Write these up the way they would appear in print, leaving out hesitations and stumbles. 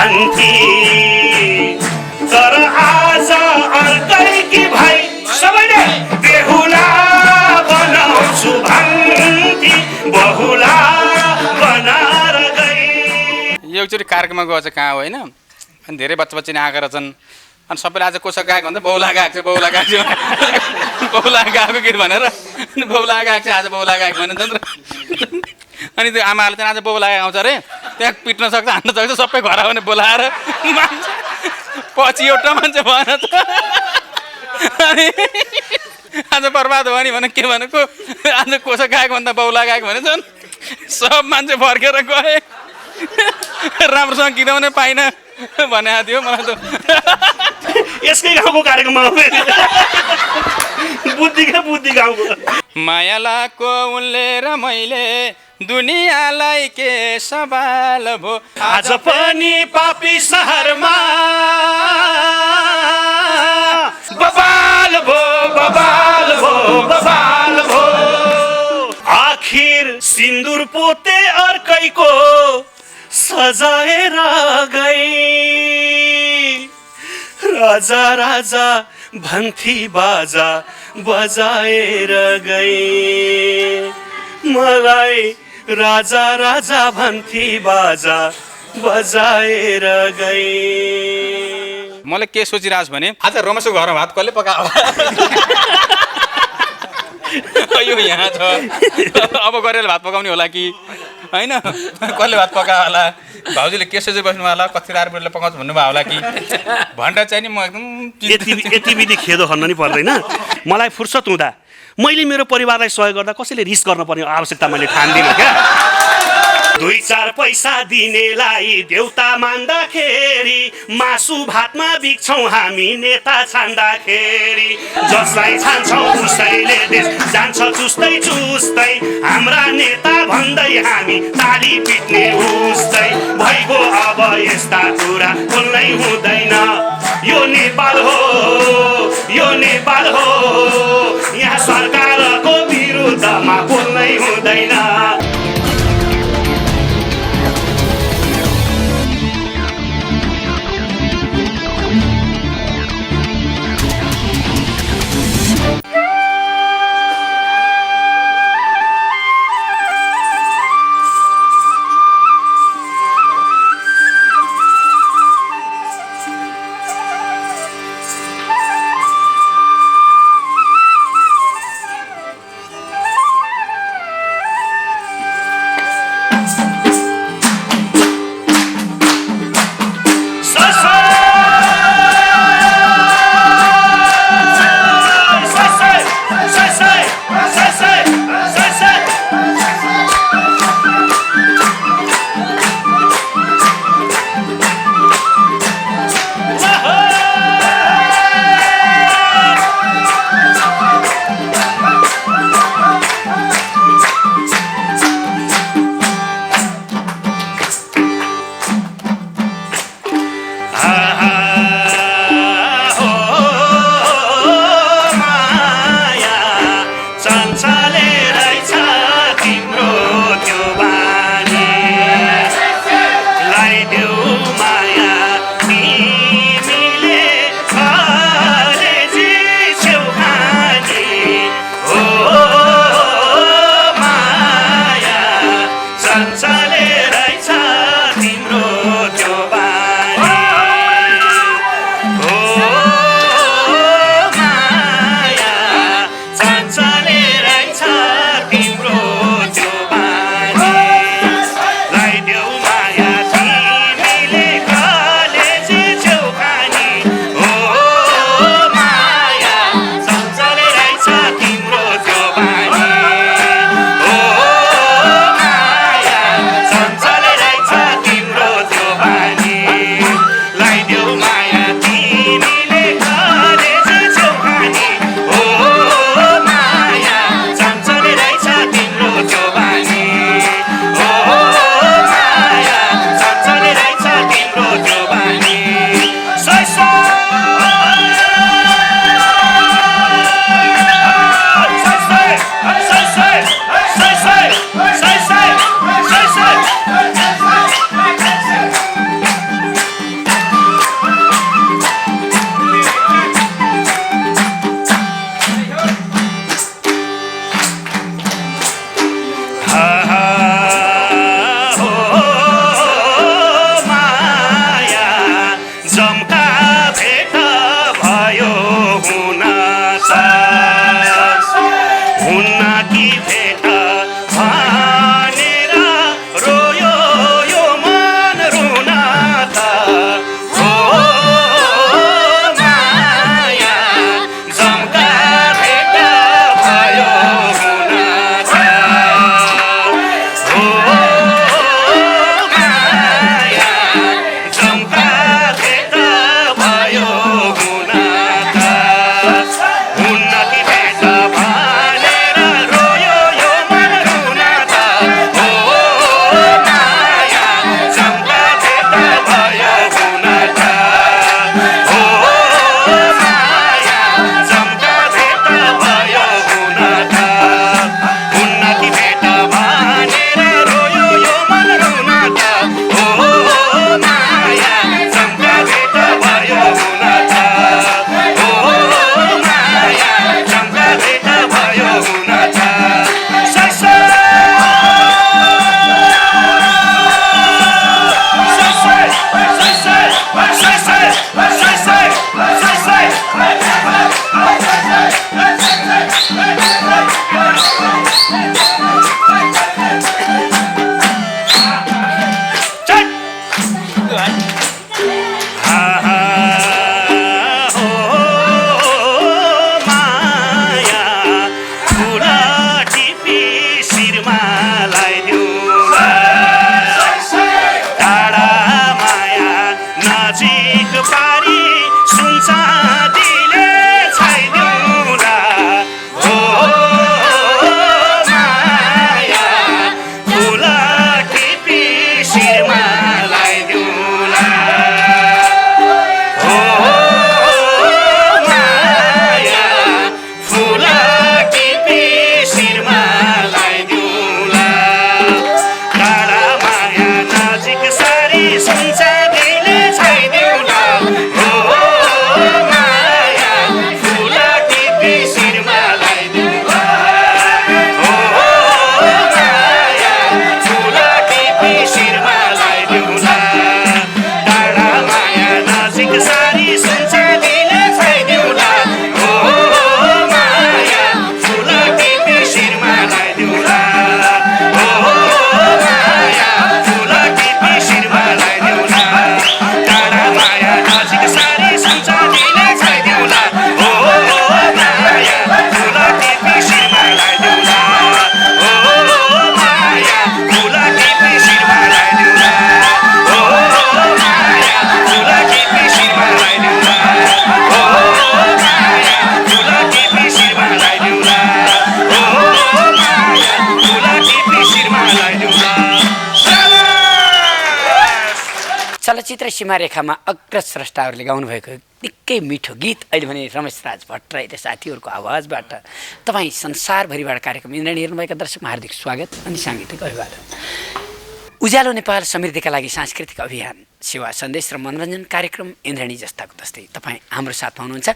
भन्थे तर आज अर्कैकी भाइ सबैले बेहुला बनाउँछु भन्थे बहुला बनाएर गए। यो एकचोटि कार्यक्रममा गएछ कहाँ हो होइन अनि धेरै बच्चा बच्ची आएका रहेछन् अनि सबैले आज कसो गएको भन्दा बहुला गएको छ बहुला गएको छ बहुला गएको गीत भनेर बहुला गएको छ आज बहुला गएको भन्छ अनि त्यो आमाले चाहिँ आज बहुला आउँछ अरे त्यहाँ पिट्न सक्छ हान्न सक्छ सबै घर आउने बोलाएर मान्छे पछि एउटा मान्छे भएन त अनि आज बर्बाद भयो नि भने के भनेको आज कसो गएको भन्दा बहुला गएको भने झन् सब मान्छे फर्केर गए राम्रोसँग किनाउने पाइन भनेको थियो मलाई त यसकै गाउँको कार्यक्रममा बुद्धि गाउँको माया लाको उनले र मैले दुनियाँलाई के सवाल भो आज पनि पापी सहरमा बबाल भो बबाल भो बबाल भो आखिर सिन्दुर पोते अर्कैको सजाएर गई राजा राजा भन्थी बाजा बजाएर गई मलाई राजा राजा भन्थी बाजा बजाएर गई। मैले के सोचिरहेको छु भने आज रमेशको घरमा भात कसले पकायो यो यहाँ छ अब गरेर भात पकाउने होला कि होइन कसले भात पकायो होला भाउजूले के सोचे बस्नु होला कति रातले पकाउँछ भन्नुभयो होला कि भनेर चाहिँ नि म एकदम यति विधि खेदो खन्न नि पर्दैन। मलाई फुर्सद हुँदा मैले मेरो परिवारलाई सहयोग गर्दा कसैले रिस गर्न पर्ने आवश्यकता मैले ठान्दिनँ क्या। 2-4 पैसा दिनेलाई देउता मान्दाखेरि मासु भातमा बिक्छौँ हामी नेता छान्दाखेरि जसलाई छान्छौँ उसैले देश जान्छ चुस्दै चुस्दै हाम्रा नेता भन्दै हामी ताली पिट्ने उस्तै भइगयो अब यस्ता कुरा बोल्नै हुँदैन यो नेपाल हो यो नेपाल हो यहाँ सरकारको विरुद्धमा बोल्नै हुँदैन। आहा हो माया फुल टिपी शिरमा लगाइदिउँला टाढा माया नजिक पारी सुन्छ दिले छाइदिउँला हो माया फुल टिपी शिरमा लगाइदिउँला हो माया फुल टिपी शिरमा लगाइदिउँला टाढा माया नजिक सारी सुन्छ दिले छाइदिउँला हो माया फुल टिपी शिरमा लगाइदिउँला हो माया फुल टिपी शिरमा लगाइदिउँला टाढा माया नजिक सारी सुन्छ दिले छाइदिउँला हो माया फुल टिपी शिरमा लगाइदिउँला हो माया फुल टिपी शिरमा लगाइदिउँला टाढा माया नजिक सारी सुन्छ दिले छाइदिउँला हो माया फुल टिपी शिरमा लगाइदिउँला हो माया फुल टिपी शिरमा लगाइदिउँला हो माया फुल टिपी शिरमा लगाइदिउँला हो माया फुल टिपी शिरमा लगाइदिउँला हो माया फुल टिपी शिरमा लगाइदिउँला चलचित्र सीमारेखामा अग्रज स्रष्टाहरूले गाउनुभएको निकै मिठो गीत अहिले भने रमेश राज भट्टराई र साथीहरूको आवाजबाट तपाईँ संसारभरिबाट कार्यक्रम इन्द्राणी हेर्नुभएका दर्शकमा हार्दिक स्वागत अनि साङ्गीतिक अभिवादन। उज्यालो नेपाल समृद्धिका लागि सांस्कृतिक अभियान सेवा सन्देश र मनोरञ्जन कार्यक्रम इन्द्राणी जस्ताको जस्तै तपाईँ हाम्रो साथमा हुनुहुन्छ।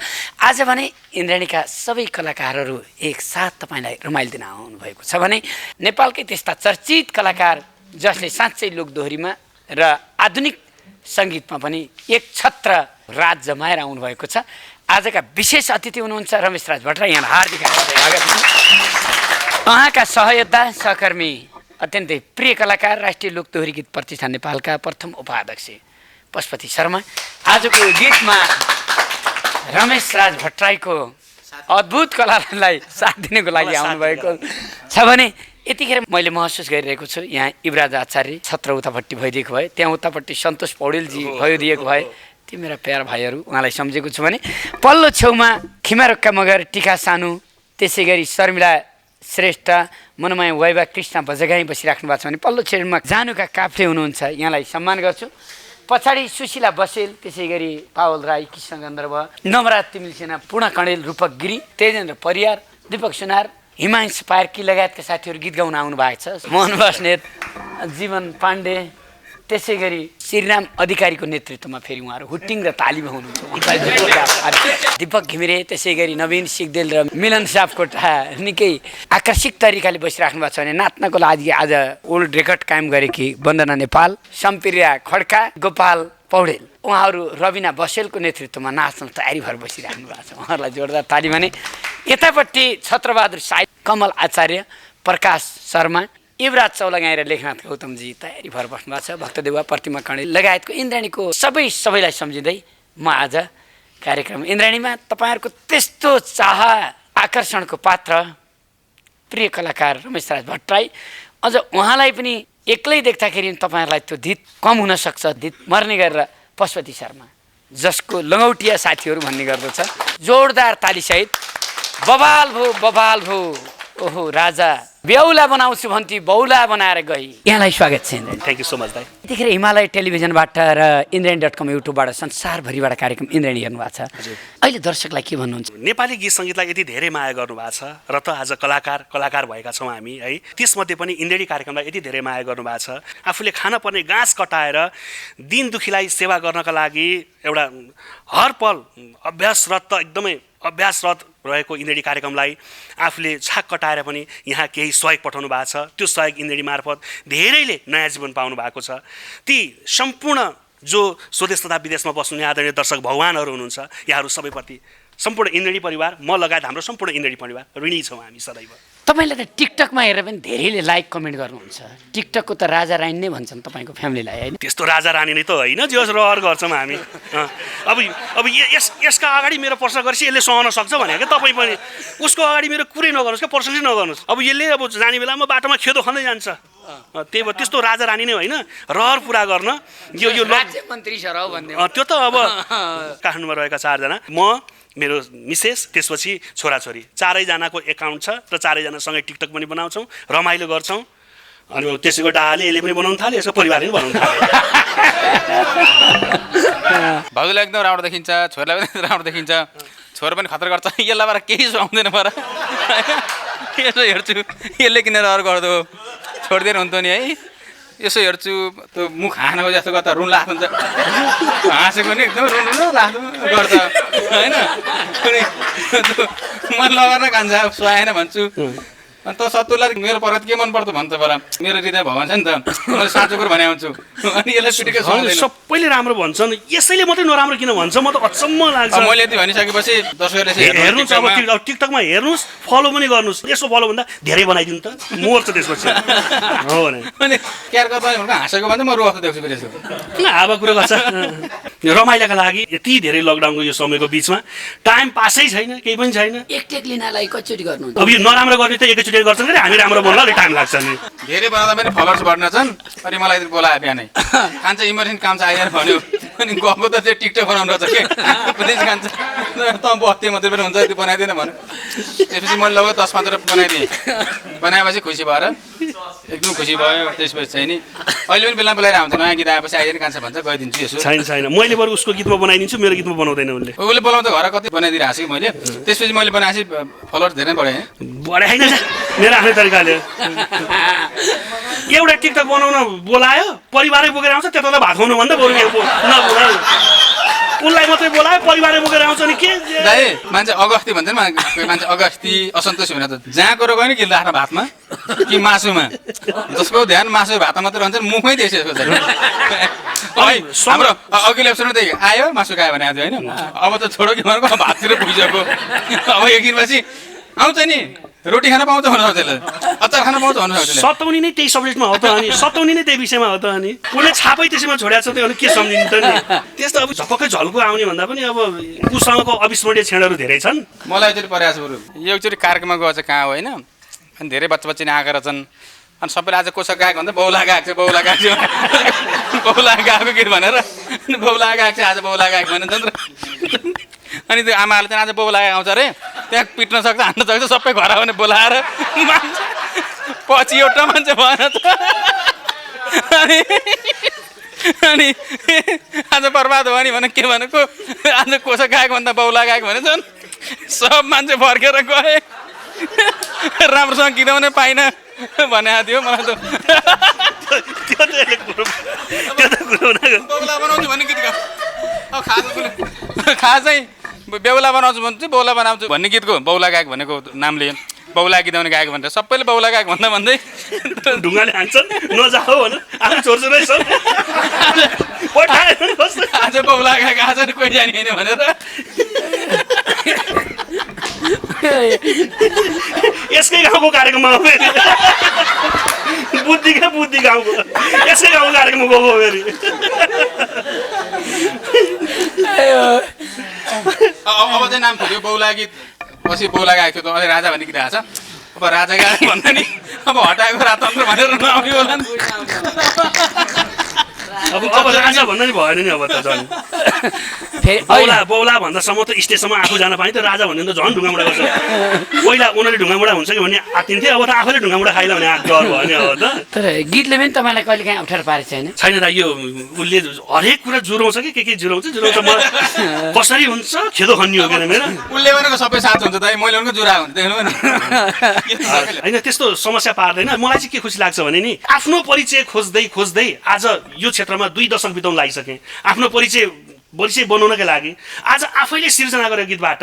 आज भने इन्द्राणीका सबै कलाकारहरू एकसाथ तपाईँलाई रमाइलो दिन आउनुभएको छ भने नेपालकै त्यस्ता चर्चित कलाकार जसले साँच्चै लोकदोहोरीमा र आधुनिक सङ्गीतमा पनि एक छत्र राज जमाएर आउनुभएको छ। आजका विशेष अतिथि हुनुहुन्छ रमेश राज भट्टराई, यहाँ हार्दिक स्वागत छ। उहाँका सहयोद्धा सहकर्मी अत्यन्तै प्रिय कलाकार राष्ट्रिय लोकदोहोरी गीत प्रतिष्ठान नेपालका प्रथम उपाध्यक्ष पशुपति शर्मा आजको गीतमा रमेश राज भट्टराईको अद्भुत कलालाई साथ दिनको लागि आउनुभएको छ भने यतिखेर मैले महसुस गरिरहेको छु यहाँ युवराज आचार्य छत्र उतापट्टि भइदिएको भए, त्यहाँ उतापट्टि सन्तोष पौडेलजी भइदिएको भए, ती मेरा प्यारा भाइहरू उहाँलाई सम्झेको छु भने पल्लो छेउमा खिमारोक्का मगर टिका सानु, त्यसै गरी शर्मिला श्रेष्ठ, मनमाया वैभा कृष्ण बजगाई बसिराख्नु भएको छ भने पल्लो छेउमा जानुका काफ्ले हुनुहुन्छ, यहाँलाई सम्मान गर्छु। पछाडि सुशीला बसेल, त्यसै गरी पावल राई, कृष्ण गन्धर्व, नवराज तिमिल सेना, पूर्ण कणेल, रूपक गिरी, तेजेन्द्र परियार, दीपक सुनार, हिमांश पार्की लगायतका साथीहरू गीत गाउन आउनु भएको छ। मोहन बस्नेत, जीवन पाण्डे, त्यसै गरी श्रीराम अधिकारीको नेतृत्वमा फेरि उहाँहरू हुट्टिङ र तालीमा हुनुहुन्छ। दीपक घिमिरे, त्यसै गरी नवीन सिगदेल र मिलन सापकोटा निकै आकर्षक तरिकाले बसिराख्नु भएको छ भने नाच्नको लागि आज ओल्ड रेकर्ड कायम गरेकी वन्दना नेपाल, सम्प्रिया खड्का, गोपाल पौडेल, उहाँहरू रविना बसेलको नेतृत्वमा नाच्न तयारी भएर बसिराख्नु भएको छ। उहाँहरूलाई जोरदार ताली भने। यतापट्टि छत्रबहादुर साई, कमल आचार्य, प्रकाश शर्मा, युवराज चौलागाई र लेखनाथ गौतमजी तयारी भएर बस्नु भएको छ। भक्तदेवा, प्रतिमा कणेल लगायतको इन्द्राणीको सबैलाई सम्झिँदै म आज कार्यक्रम इन्द्राणीमा तपाईँहरूको त्यस्तो चाह आकर्षणको पात्र प्रिय कलाकार रमेश राज भट्टराई, अझ उहाँलाई पनि एक्लै देख्दाखेरि तपाईँहरूलाई त्यो धित कम हुनसक्छ, धित मर्ने गरेर पशुपति शर्मा जसको लङ्गौटिया साथीहरू भन्ने गर्दछ। जोरदार तालीसहित बबाल भो ओहो राजा बेहुला बनाउँछु भन्थे बहुला बनाएर गई। यहाँलाई स्वागत छ Indrani. Thank you so much दाइ। यतिखेर हिमालय टेलिभिजनबाट र इन्द्राणी.com युट्युबबाट संसारभरिबाट कार्यक्रम इन्द्राणी हेर्नु भएको छ। अहिले दर्शकलाई के भन्नुहुन्छ? नेपाली गीत सङ्गीतलाई यति धेरै माया गर्नुभएको छ र त आज कलाकार भएका छौँ हामी है। त्यसमध्ये पनि इन्द्राणी कार्यक्रमलाई यति धेरै माया गर्नुभएको छ। आफूले खान पर्ने घाँस कटाएर दिन दुखीलाई सेवा गर्नका लागि एउटा हर पल अभ्यासरत रहेको इन्द्राणी कार्यक्रमलाई आफूले छाक कटाएर पनि यहाँ केही सहयोग पठाउनु भएको छ। त्यो सहयोग इन्द्राणी मार्फत धेरैले नयाँ जीवन पाउनु भएको छ। ती सम्पूर्ण जो स्वदेश तथा विदेशमा बस्नुहुने आदरणीय दर्शक भगवानहरू हुनुहुन्छ, यहाँहरू सबैप्रति सम्पूर्ण इन्द्रेणी परिवार म लगायत हाम्रो सम्पूर्ण इन्द्रेणी परिवार ऋणी छौँ हामी सदैव। तपाईँले त टिकटकमा हेरेर पनि धेरैले लाइक कमेन्ट गर्नुहुन्छ। टिकटकको त राजा रानी नै भन्छन् तपाईँको फ्यामिलीलाई होइन? त्यस्तो राजा रानी नै त होइन, जे होस् रहर गर्छौँ हामी। अब यसका अगाडि मेरो प्रश्न गरेपछि यसले सहन सक्छ भने क्या तपाईँ पनि उसको अगाडि मेरो कुरै नगर्नुहोस् क्या, प्रशंसै नगर्नुहोस्। अब यसले अब जाने बेलामा बाटोमा खेदो खाँदै जान्छ, त्यही भएर त्यस्तो राजा रानी नै होइन, रहर पुरा गर्न यो राज्य मन्त्री सरौ भन्ने त्यो त अब काठमाडौँमा रहेका 4 जना, म मेरो मिसेस त्यसपछि छोराछोरी 4 जनाको एकाउन्ट छ र 4 जनासँगै टिकटक पनि बनाउँछौँ, रमाइलो गर्छौँ। अनि त्यसैको डाहाले यसले पनि बनाउनु थाल्यो, यसको परिवारले पनि बनाउनु थाल्यो। भाउजूलाई एकदम राम्रो देखिन्छ, छोरालाई पनि राम्रो देखिन्छ, छोरा पनि खतरा गर्छ, यसलाई बार केही सुहाउँदैन पर यसो हेर्छु यसले किनेर अरू गर्दो छोडिदिएर हुन्थ्यो नि है। यसो हेर्छु त्यो मुख हानेको जस्तो गर्दा रुन लाग्छ, हाँसेको नि एकदम रुन लाग्दो गर्छ होइन। मन लगाएर खान्छ, सुहाएन भन्छु। अनि त सत्तुलाई मेरो परत के मन पर्छ भन्छ बरा, मेरो हृदय भगवान छ नि त, मैले साँचो कुरो भने आउँछु। अनि यसलाई सुटेको सबैले राम्रो भन्छन्, यसैले मात्रै नराम्रो किन भन्छ, म त अचम्म लाग्छ। मैले यति भनिसकेपछि दर्शकहरूले हेर्नुहोस्, अब टिकटकमा हेर्नुहोस्, फलो पनि गर्नुहोस्। यसो फलो भन्दा धेरै बनाइदिनु त, मोर्छ त्यसपछि हो भने। अनि केयर गर्दा हाँसेको भन्दा म रुवाउँदै देख्छु फेरि यसो हावा कुरो गर्छ। रमाइलोका लागि यति धेरै लकडाउनको यो समयको बिचमा टाइम पासै छैन, केही पनि छैन। एकटेक लिनलाई कचोटि गर्नुहुन्छ? अब यो नराम्रो गर्ने त एकैचोटि गर्छन् कि हामी राम्रो बोल्न अलिक टाइम लाग्छ नि। धेरै बनाउँदा पनि फलोवर्स बढ्न छन्। अनि मलाई बोलायो बिहानै, खान्छ इमर्जेन्सी काम छ आएर भन्यो। अनि गएको त चाहिँ टिकटक बनाउनु रहेछ के पुलिस खान्छ त बत्ती मात्रै पनि हुन्छ, त्यो बनाइदिएन भन्यो। त्यसपछि मैले लगभग 10-15 बनाइदिएँ। बनाएपछि खुसी भएर एकदम खुसी भयो। त्यसपछि चाहिँ नि अहिले पनि बेला बोलाएर आउँछ, नयाँ गीत आएपछि आइदिएर कान्छ भन्छ, गइदिन्छु यसो। छैन मैले बरु उसको गीतमा बनाइदिन्छु, मेरो गीतमा बनाउँदैन उसले। उसले बोलाउँदा घर कति बनाइदिएर हाँसेँ मैले। त्यसपछि मैले बनाएपछि फलोवर्स धेरै बढाएँ। बढाएन मेरो आफ्नै तरिकाले। एउटा टिकटक बनाउन बोलायो, परिवारै बोकेर आउँछ, त्यता भात खुवाउनु भन्दा बरु नबोलायो, उसलाई मात्रै बोलायो, परिवारै बोकेर आउँछ नि के। दाइ मान्छे अगस्ती भन्छ नि, मान्छे अगस्ती असन्तोष भनेर त जहाँ कुरो गयो नि कि आफ्नो भातमा कि मासुमा, जसको ध्यान मासु भातमा मात्रै रहन्छ, मुखमै त्यसको छ। हाम्रो अघिल्लो एपिसोडमा त्यही आयो मासु खायो भने आज होइन, अब त छोडो कि भनेको भाततिर पुगिसक्यो। अब एक दिनपछि आउँछ नि, रोटी खान पाउँछ भन्नु सक्छ, अचार खान पाउँछ भन्नु सक्छ। सताउनी नै त्यही सब्जेक्टमा हो त, अनि सताउनी नै त्यही विषयमा हो त, अनि उसले छापै त्यसैमा छोडेको छ त, अनि के सम्झिनु त नि। त्यस्तो अब झपक्कै झल्को आउने भन्दा पनि अब उसँगको अविस्मरणीय क्षणहरू धेरै छन्। मलाई एकचोटि परेको छ बरु, यो एकचोटि कार्यक्रममा गएको छ कहाँ होइन, अनि धेरै बच्चा नि आएका रहेछन्। अनि सबैले आज कसो गाएको भन्दा बौला गाएको छ, बौला गाएको छ, बौला गाएको गीत भनेर बौला गाएको छ, आज बौला गाएको भन्छ र। अनि त्यो आमाहरूले चाहिँ आज बौला आउँछ अरे, त्यहाँ पिट्न सक्छ, हान्न सक्छ, सबै घर आउने बोलाएर मान्छे। पछि एउटा मान्छे भएन त, अनि आज बर्बाद भयो नि भने के भनेको, आज कसो गाएको भन्दा बौला गाएको भने झन् सब मान्छे फर्केर गए, राम्रोसँग गीताउने पाइनँ भने थियो मलाई त। बौला बनाउँछु भन्ने गीत गा, अब खास चाहिँ बेहुला बनाउँछु भन्छु, बौला बनाउँछु भन्ने गीतको बौला गायक भनेको नामले बौला गीताउने गायक भनेर सबैले बौला गायक भन्दा भन्दै ढुङ्गाले हान्छन्, नजाऊ भन आफ्नो छोरछोरै छन्, आज बौला गायक आज कोही जाने होइन भनेर। यसकै गाउँको कार्यक्रममा बुद्धि गाउँको यसकै गाउँको कार्यक्रममा गएको फेरि। अब चाहिँ नाम थियो बौला गीत, पछि बौला गाएको थियो त, अहिले राजा भन्ने गीत आएको छ। अब राजा गाएको भन्दा नि अब हटाएको राजतन्त्र भनेर नआउने होला नि। अब राजा भन्दा नि भएन नि अब त झन्। बौला भन्दासम्म त स्टेजसम्म आफू जान पाइन्छ, राजा भन्ने त झन् ढुङ्गामुढा गर्छ। पहिला उनीहरूले ढुङ्गामुढा हुन्छ कि भन्ने आत्तिन्थे, अब त आफैले ढुङ्गामुढा खाइला भने डर भयो नि अब त। तर गीतले पनि तपाईँलाई कहिले काहीँ अप्ठ्यारो पारेको छैन? छैन दा, यो उसले हरेक कुरा जुराउँछ कि के जुराउँछ मलाई कसरी हुन्छ खेदो खन्नी हो क्या मेरो। उसले भनेको सबै साथ हुन्छ दाइ, मैले भनेको जुरा हुन्छ, देख्नु होइन त्यस्तो समस्या पार्दैन। मलाई चाहिँ के खुसी लाग्छ भने नि आफ्नो परिचय खोज्दै खोज्दै आज यो क्षेत्रमा 2 दशक बिताउन लागिसकेँ। आफ्नो परिचय बनाउनकै लागि आज आफैले सिर्जना गरेको गीतबाट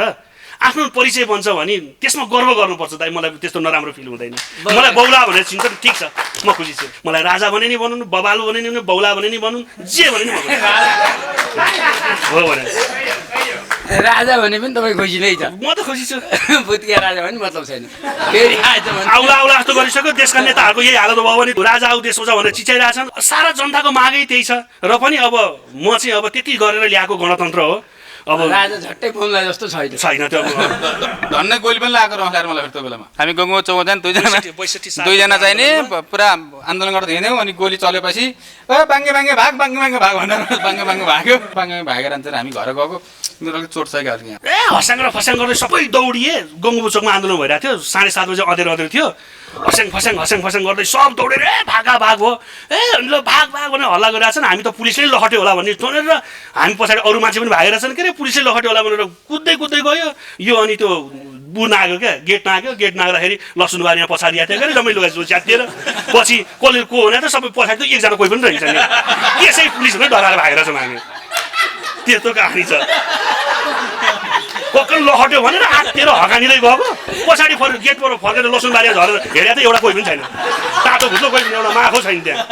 आफ्नो परिचय बन्छ भने त्यसमा गर्व गर्नुपर्छ दाइ। मलाई त्यस्तो नराम्रो फिल हुँदैन। मलाई बौला भनेर चिन्छ ठिक छ, म खुसी छु। मलाई राजा भने नि बनाउनु, बबालु भने नि बौला भने नि बनाउनु, जे भने नि हो भने राजा भने पनि तपाईँ खुसी नै छ। म त खुसी छु। भुतिया राजा भने मतलब छैन। फेरि आएछ भने आउला आउला जस्तो गरिसक्यो। देशका नेताहरूको यही हालत भयो भने राजा आऊ देश बचाऊ भनेर चिचाइरहेछन्। सारा जनताको मागै त्यही छ। र पनि अब म चाहिँ अब त्यति गरेर ल्याएको गणतन्त्र हो। अब राजा झट्टै बोल्ला जस्तो छैन। छैन त्यो। धन्ने गोली पनि लगाएको रहला मलाई त्यो बेलामा। हामी गङ्गो चौक जान 2जना चाहिने पुरा आन्दोलन गर्दै हिँड्यौँ। अनि गोली चलेपछि बाङ्गे बाङ्गे भाग भनेर बाङ्गे भाग्यो। बाङ्गे भागेर अन्त हामी घर गएको। मेरो अलिक चोट सकेको थियो। हस्याङ र फस्याङ गर्दै सबै दौडिए। गङ्गो चोकमा आन्दोलन भइरहेको थियो। 7:30 बजे अँधेरो थियो। हस्याङ फस्याङ गर्दै सब दौडेर भाग हो। ल भाग भनेर हल्ला गरिरहेछन्। हामी त पुलिसले लखट्यो होला भन्ने सोचेर हामी पछाडि अरू मान्छे पनि भागेर छन् के अरे पुलिसले लखट्यो होला भनेर कुद्दै गयो। यो अनि त्यो नाग्यो क्या गेट नाग्दाखेरि लसुनबारीमा पछाडि आएको थियो क्या जम्मै लुगा च्यातिएर। पछि कसले को हुने त सबै पछाडि त एकजना कोही पनि रहेछ नि। यसै पुलिस हुँदै डराएर भागेर छौँ हामी। त्यस्तो कहानी छ। कोही लखट्यो भनेर आत्तिएर हकानिँदै गएको। पछाडि गेटबाट फर्केर लसुनबारीमा झरेर हेरेर त एउटा कोही पनि छैन। तातो भुट्लो कोही पनि एउटा माखो छैन त्यहाँ।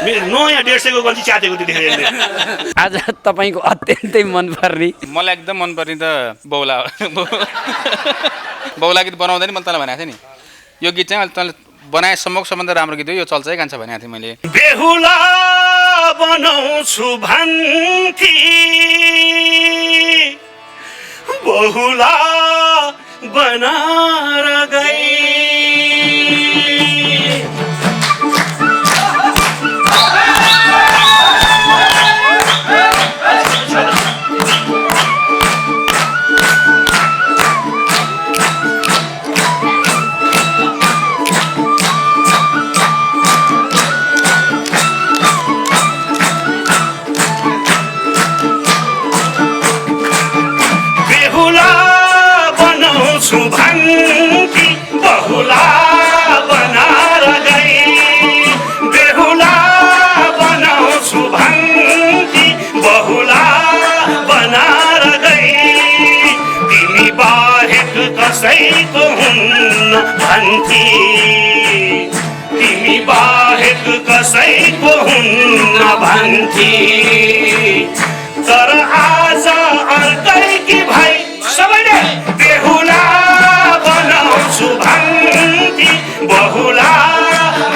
नयाँ 150 को गल्ती च्यातेको त्यो देखेर। आज तपाईँको अत्यन्तै मनपर्ने मलाई एकदम मनपर्ने त बौला हो। बौला गीत बनाउँदा नि मैले तँलाई भनेको थिएँ नि यो गीत चाहिँ तँले बनाए सबभन्दा राम्रो गीत हो यो चल्छ है कान्छ भनेको थिएँ मैले। बेहुला बनाउँछु भन्थी बहुला बनाएर गई। तिमी बाहेक कसैको हुन्न भन्थे तर आज अर्कैकी भाइ सबैले बेहुला बनाउँछु भन्थे बहुला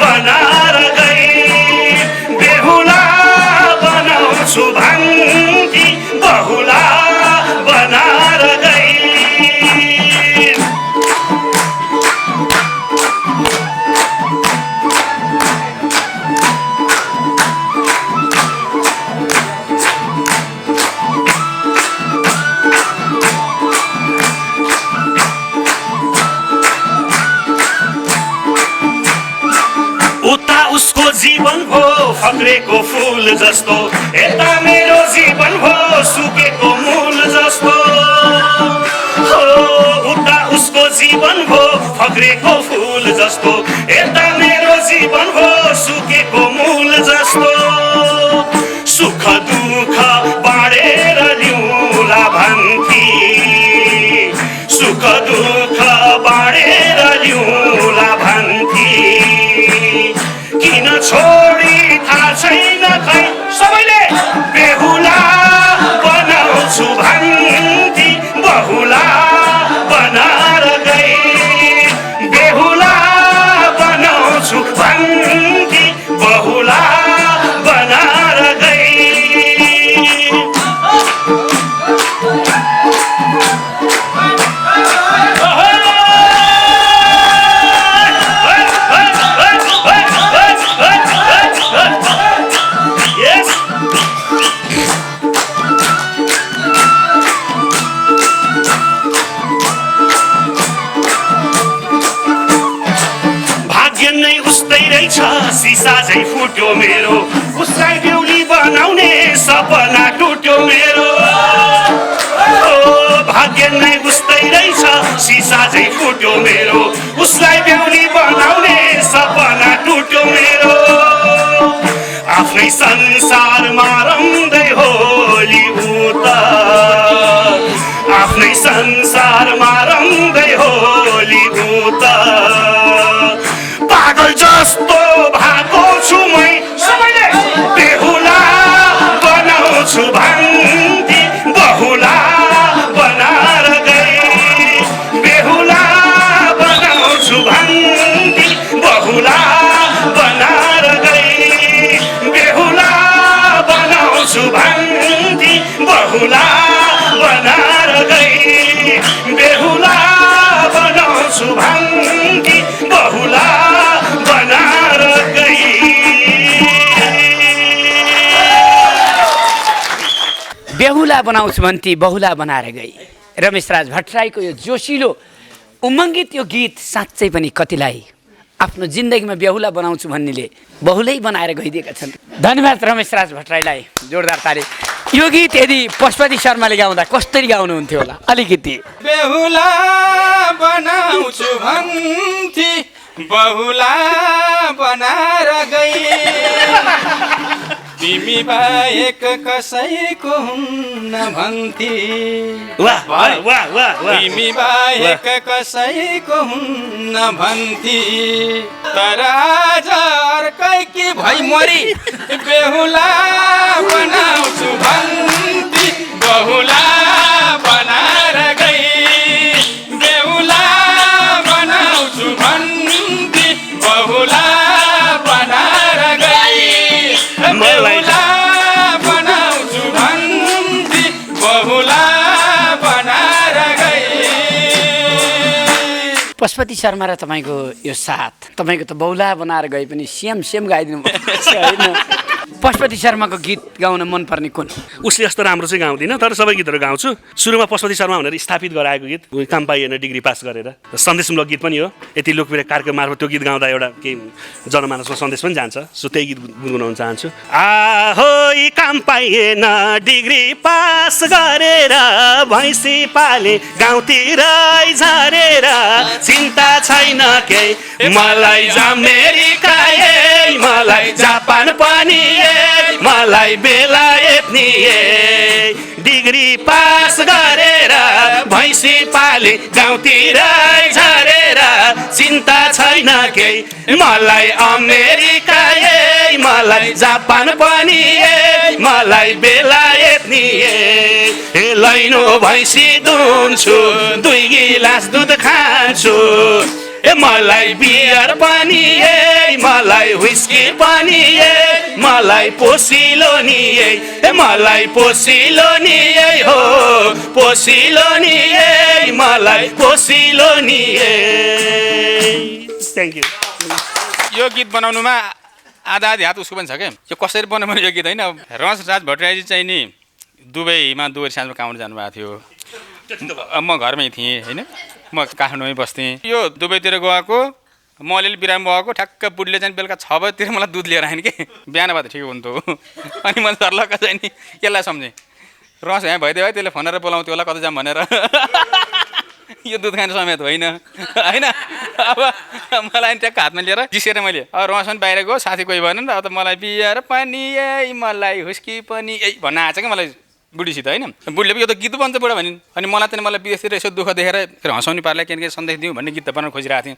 बनाएर गई। बेहुला बनाउँछु भन्थे बहुला बनाएर गई। उसको जीवन हो फक्रेको फूल जस्तो यता मेरो जीवन हो सुकेको मूल जस्तो हो। उता उसको जीवन हो फक्रेको फूल जस्तो यता मेरो जीवन हो सुकेको मूल जस्तो। सुख दुःख बाँडेर ल्याउला भन्थे सुख दुःख बाँडेर ल्याउला भन्थे किन छोडी थाहा छैन खै सबैले बेहुला बनाउँछु भन्थे बहुला बनाएर गई। बेहुला बनाउँछु भन्थे बहुला बनाएर गई। सिसा झै फुट्यो मेरो उसलाई बेहुली बनाउने सपना टुट्यो मेरो। भाग्य नै उस्तै रहेछ सिसा झै फुट्यो मेरो उसलाई बेहुली बनाउने सपना टुट्यो मेरो। आफ्नै संसारमा रम्दै होली उता आफ्नै संसारमा रम्दै होली उता पागल जस्तो भएको छु मै सबैले बेहुला बनाउँछु भन्थे बनाउँछु भन्थी बहुला बनाएर गई बेहुला बनाउँछु भन्थी बहुला बनाएर गई। बेहुला बनाउँछु भन्ती बहुला बनाएर गई। रमेशराज भट्टराईको यो जोसिलो उमङ्गित यो गीत साँच्चै पनि कतिलाई आफ्नो जिन्दगीमा बेहुला बनाउँछु भन्नेले बहुलै बनाएर गइदिएका छन्। धन्यवाद रमेशराज भट्टराईलाई, जोरदार ताली। यो गीत यदि पशुपति शर्माले गाउँदा कसरी गाउनुहुन्थ्यो होला अलिकति? बेहुला बनाउँछु भन्थी बहुला बनाएर गई तिमी बाहेक कसैको हुन्न भन्थी वाह वाह वाह वाह वाह। तिमी बाहेक कसैको हुन्न भन्थी तर आज अर्कै के भई मरी बेहुला बनाउँछु भन्थी बहुला बनाएर गई बेहुला बनाउँछु भन्थी बहुला बनाएर गई बेहुला बनाउँछु भन्थी बहुला बनाएर गई। पशुपति शर्मा र तपाईँको यो साथ, तपाईँको त बहुला बनाएर गए पनि सेम गाइदिनु भएको छ होइन? पशुपति शर्माको गीत गाउन मनपर्ने कुन? उसले यस्तो राम्रो चाहिँ गाउँदिनँ, तर सबै गीतहरू गाउँछु। सुरुमा पशुपति शर्मा भनेर स्थापित गराएको गीत, काम पाइएन डिग्री पास गरेर, सन्देशमूलक गीत पनि हो। यति लोकप्रिय कार्यक्रम मार्फत त्यो गीत गाउँदा एउटा केही जनमानसमा सन्देश पनि जान्छ, सो त्यही गीत गुनगुनाउन चाहन्छु। आहो काम पाइएन डिग्री पास गरेर भैँसी पाले गाउँतिर झरेर चिन्ता छैन केही मलाई अमेरिका मलाई जापान पनि मलाई बेलायत नि डिग्री पास गरेर भैँसी पाले गाउँतिर झरेर चिन्ता छैन केही मलाई अमेरिका मलाई जापान पनि मलाई बेलायत नि लैनो भैँसी दुन्छु 2 गिलास दुध खान्छु मलाई बियर पनि मलाई व्हिस्की पनि मलाई पोसिलो नि मलाई पोसिलो नि हो पोसिलो नि मलाई पोसिलो नि। Thank you. यो गीत बनाउनुमा आधा हात उसको पनि छ क्या। यो कसरी बनाउनु यो गीत होइन? रमेशराज भट्टराईजी चाहिँ नि दुबईमा दुबई साँझमा काउन्ट जानुभएको थियो। म घरमै थिएँ होइन, म काठमाडौँमै बस्थेँ। यो दुबईतिर गएको म अलिअलि बिरामी भएको, ठ्याक्क बुढीले चाहिँ बेलुका 6 बजीतिर मलाई दुध लिएर आएन कि बिहान भए त ठिक हुन्थ्यो। अनि मैले सर्लक्क चाहिँ नि यसलाई सम्झेँ, रस यहाँ भइदियो भाइ त्यसले फोनेर बोलाउँथ्यो होला कतै जाम भनेर। यो दुध खाने समेत होइन होइन। अब मलाई ट्याक्क हातमा लिएर जिसेर मैले अब रस पनि बाहिर गयो, साथी कोही भएन नि त, अब त मलाई बियर पनि मलाई हुस्की पनि भन्न आएछ क्या मलाई बुढीसित होइन। बुढीले पनि यो त गीत बन्छ बुढा भनिन्। अनि मलाई चाहिँ मलाई विदेशतिर यसो दुःख देखेर हँसाउने पारालाई के सन्देश दिउँ भन्ने गीत त बनाउन खोजिरहेको थिएँ।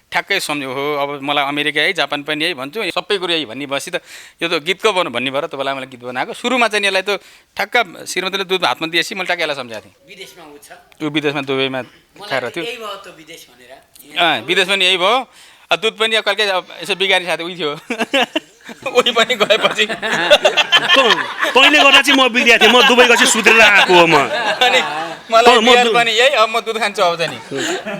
ठ्याक्कै सम्झ्यो हो अब मलाई अमेरिका जापान पनि भन्छु, सबै कुरो भन्ने बसी त यो त गीतको बनाउनु भन्ने भएर तपाईँलाई मैले गीत बनाएको। सुरुमा चाहिँ यसलाई त ठ्याक्क श्रीमतीले दुध हातमा दिएपछि मैले ट्याक्क यसलाई सम्झाएको थिएँ। ऊ विदेशमा दुबईमा खाएर थियो, विदेश पनि यही भयो। दुध पनि कहिले यसो बिगारी साथी उही थियो उही पनि गएपछि तैँले गर्दा चाहिँ म बिग्रिएको थिएँ। म दुबई गएपछि सुत्रेर आएको हो म। अनि मलाई बियर पनि यही अब म दुध खान्छु अब चाहिँ नि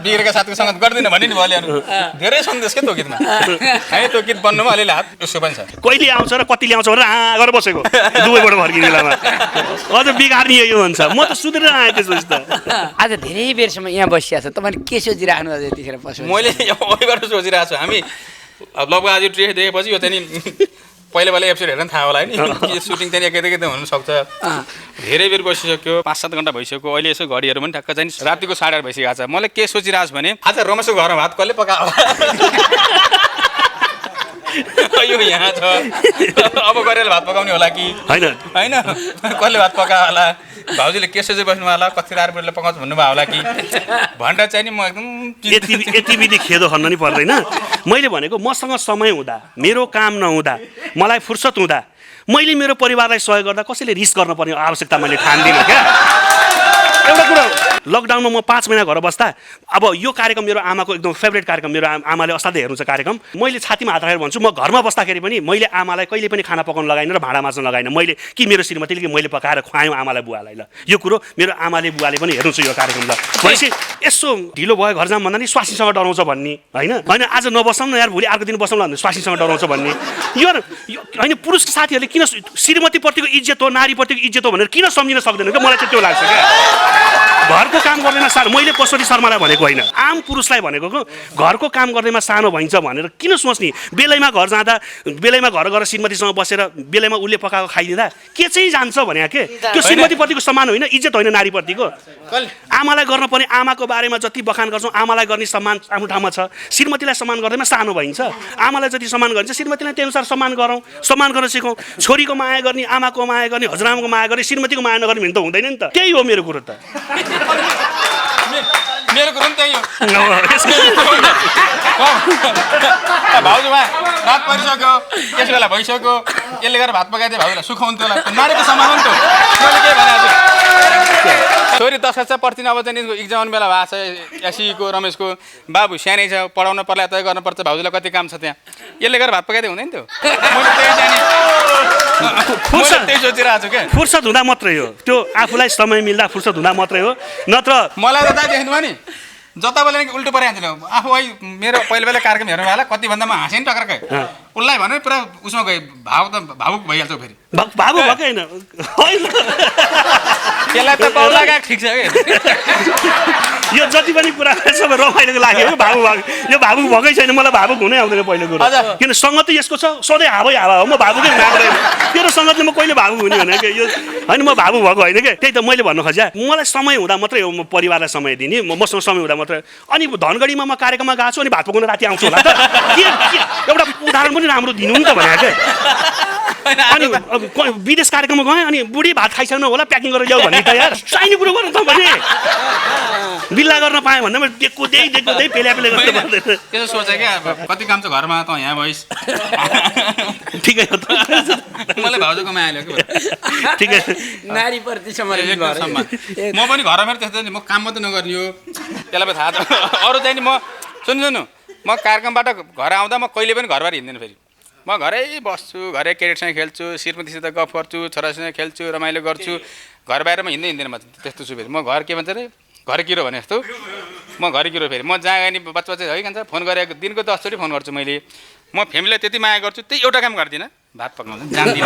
बिग्रेका साथीको सङ्गत गर्दिनँ भने नि भयो। धेरै सन्देश के त्यो गीतमा है, त्यो गीत बन्नुमा अलिअलि हात उसको पनि छ। कहिले आउँछ र कति ल्याउँछ भनेर गरेर बसेको दुबईबाट फर्किने बेलामा अझ बिगार्ने यही हुन्छ। म त सुत्रेर आएँ त्यसपछि त। आज धेरै बेरसम्म यहाँ बसिया छ, तपाईँले के सोचिराख्नु अझ यतिखेर पशु? मैले अघिबाट सोचिरहेको छु। हामी लगभग आज ट्रेस देखेपछि यो चाहिँ नि पहिला एपिसोड हेर्न थाहा होला नि, सुटिङ चाहिँ एकै हुनसक्छ। धेरै बेर बसिसक्यो, 5-7 घन्टा भइसक्यो। अहिले यसो घडीहरू पनि ठ्याक्क चाहिँ रातिको 8:30 भइसकेको छ। मैले के सोचिरहेको छु भने आज रमेशको घरमा भात कसले पकायो होला, यो यहाँ छ अब गरेर भात पकाउने होला कि होइन होइन, कसले भात पकायो होला, भाउजूले के सोचेर बस्नु होला, कति रातले पकाउँछ भन्नुभयो होला कि भनेर चाहिँ नि म एकदम यति विधि खेदो खन्न नि पर्दैन। मैले भनेको मसँग समय हुँदा, मेरो काम नहुँदा, मलाई फुर्सद हुँदा मैले मेरो परिवारलाई सहयोग गर्दा कसैले रिस गर्न पर्ने आवश्यकता मैले ठान्दिनँ क्या। एउटा कुरा लकडाउनमा म 5 महिना घर बस्दा अब यो कार्यक्रम मेरो आमाको एकदम फेभरेट कार्यक्रम मेरो आमाले असाध्यै हेर्नुहुन्छ कार्यक्रम मैले छातीमा हात राखेर भन्छु म घरमा बस्दाखेरि पनि मैले आमालाई कहिले पनि खाना पकाउन लगाइन र भाँडा माझ्न लगाइन मैले कि मेरो श्रीमतीले कि मैले पकाएर खुवाएँ आमालाई बुवालाई ल यो कुरो मेरो आमाले बुवाले पनि हेर्नुहुन्छ यो कार्यक्रम ल भनेपछि यसो ढिलो भयो घर जाम भन्दा नि स्वास्नीसँग डराउँछ भन्ने होइन होइन आज नबसौँ न यार भोलि अर्को दिन बसौँ न स्वास्नीसँग डराउँछ भन्ने यो होइन पुरुष साथीहरूले किन श्रीमतीप्रतिको इज्जत हो नारीप्रतिको इज्जत हो भनेर किन सम्झिन सक्दैन क्या मलाई चाहिँ त्यो लाग्छ क्या घरको काम गर्दैमा सानो मैले पशुपति शर्मालाई भनेको होइन आम पुरुषलाई भनेको घरको काम गर्दैमा सानो भइन्छ भनेर किन सोच्ने बेलैमा घर जाँदा बेलैमा घर गएर श्रीमतीसँग बसेर बेलैमा उसले पकाएको खाइदिँदा के चाहिँ जान्छ भने के त्यो श्रीमतीप्रतिको सम्मान होइन इज्जत होइन नारीप्रतिको आमालाई गर्न पर्ने आमाको बारेमा जति बखान गर्छौँ आमालाई गर्ने सम्मान आफ्नो ठाउँमा छ श्रीमतीलाई सम्मान गर्दैमा सानो भइन्छ आमालाई जति सम्मान गरिन्छ श्रीमतीलाई त्यही अनुसार सम्मान गरौँ सम्मान गर्न सिकौँ छोरीको माया गर्ने आमाको माया गर्ने हजुरआमाको माया गर्ने श्रीमतीको माया नगर्ने भने त हुँदैन नि त त्यही हो मेरो कुरो त मेरो कुरो पनि त्यही हो भाउजूमा रात परिसक्यो त्यस बेला भइसक्यो यसले गरेर भात पकाइदियो भाउजूलाई सुख हुन्थ्यो होला नारीको सम्मान हो नि त मैले के भनेको छु छोरी 10 कक्षा पढ्थिन अब चाहिँ इक्जाम बेला भएको छ एसीको रमेशको बाबु सानै छ पढाउन पर्ला तय गर्नुपर्छ भाउजूलाई कति काम छ त्यहाँ यसले गरेर भात पकाइदियो हुँदैन त्यो त्यही सोचिरहेको छु क्या फुर्सद हुँदा मात्रै हो त्यो आफूलाई समय मिल्दा फुर्सद हुँदा मात्रै हो नत्र मलाई त दाइ देख्नुभयो नि जता बेला उल्टो परिहाल्थ्यो आफू है मेरो पहिला कार्यक्रम हेर्नु होला कति भन्दा म हाँसेँ नि टक्रकै उसलाई भने पुरा उसमा गयो भावुक भइहाल्छ फेरि भावुक भएको होइन त्यसलाई त पाउला गएको ठिक छ कि यो जति पनि कुरा सबै रमाइलोको लाग्यो यो भावुक भएकै छैन मलाई भावुक हुनै आउँदैन पहिलो कुरो किन सङ्गत यस्तो छ सधैँ हावै हावा हो म भावुकै माग्दैन मेरो सङ्गतले म कहिले भावुक हुने भनेको यो होइन म भावुक भएको होइन क्या त्यही त मैले भन्नु खोजेँ मलाई समय हुँदा मात्रै हो म परिवारलाई समय दिने मसँग समय हुँदा मात्रै अनि धनगढीमा म कार्यक्रममा गएको छु अनि भात पकाउन राति आउँछु होला त एउटा उदाहरण पनि राम्रो दिनु नि त भनेको क्या अनि विदेश कार्यक्रममा गएँ अनि बुढी भात खाइसक्नु होला प्याकिङ गरेर ल्याऊ भन्ने त यार चाहिने कुरो गर्नु त भने बिल्ला गर्न पाएँ भन्दा म देख्दै पेल्या गर्नु पर्दैन त्यसो सोचेँ क्या कति काम छ घरमा त यहाँ भइस ठिकै हो त मलाई भाउजूको माया ल्यायो कि ठिकै नारीप्रति सम्मान म पनि घरमा त्यस्तो नि म काम मात्रै नगर्ने हो त्यसलाई थाहा छ अरू चाहिँ नि म सुन्नु म कार्यक्रमबाट घर आउँदा म कहिले पनि घरबार हिँड्दैन फेरि म घरै बस्छु घरै केरेटसँग खेल्छु श्रीमतीसित गफ गर्छु छोरासँग खेल्छु रमाइलो गर्छु घर बाहिर म हिँड्दैन म त्यस्तो छु फेरि म घर के भन्छ अरे घर किरो भने जस्तो म घर किरो फेरि म जहाँ गएँ नि बच्चा है खान्छ फोन गरेको दिनको 10 चोटि फोन गर्छु मैले म फ्यामिलीलाई त्यति माया गर्छु त्यही एउटा काम गर्दिनँ भात पकाउनु जान्दिनँ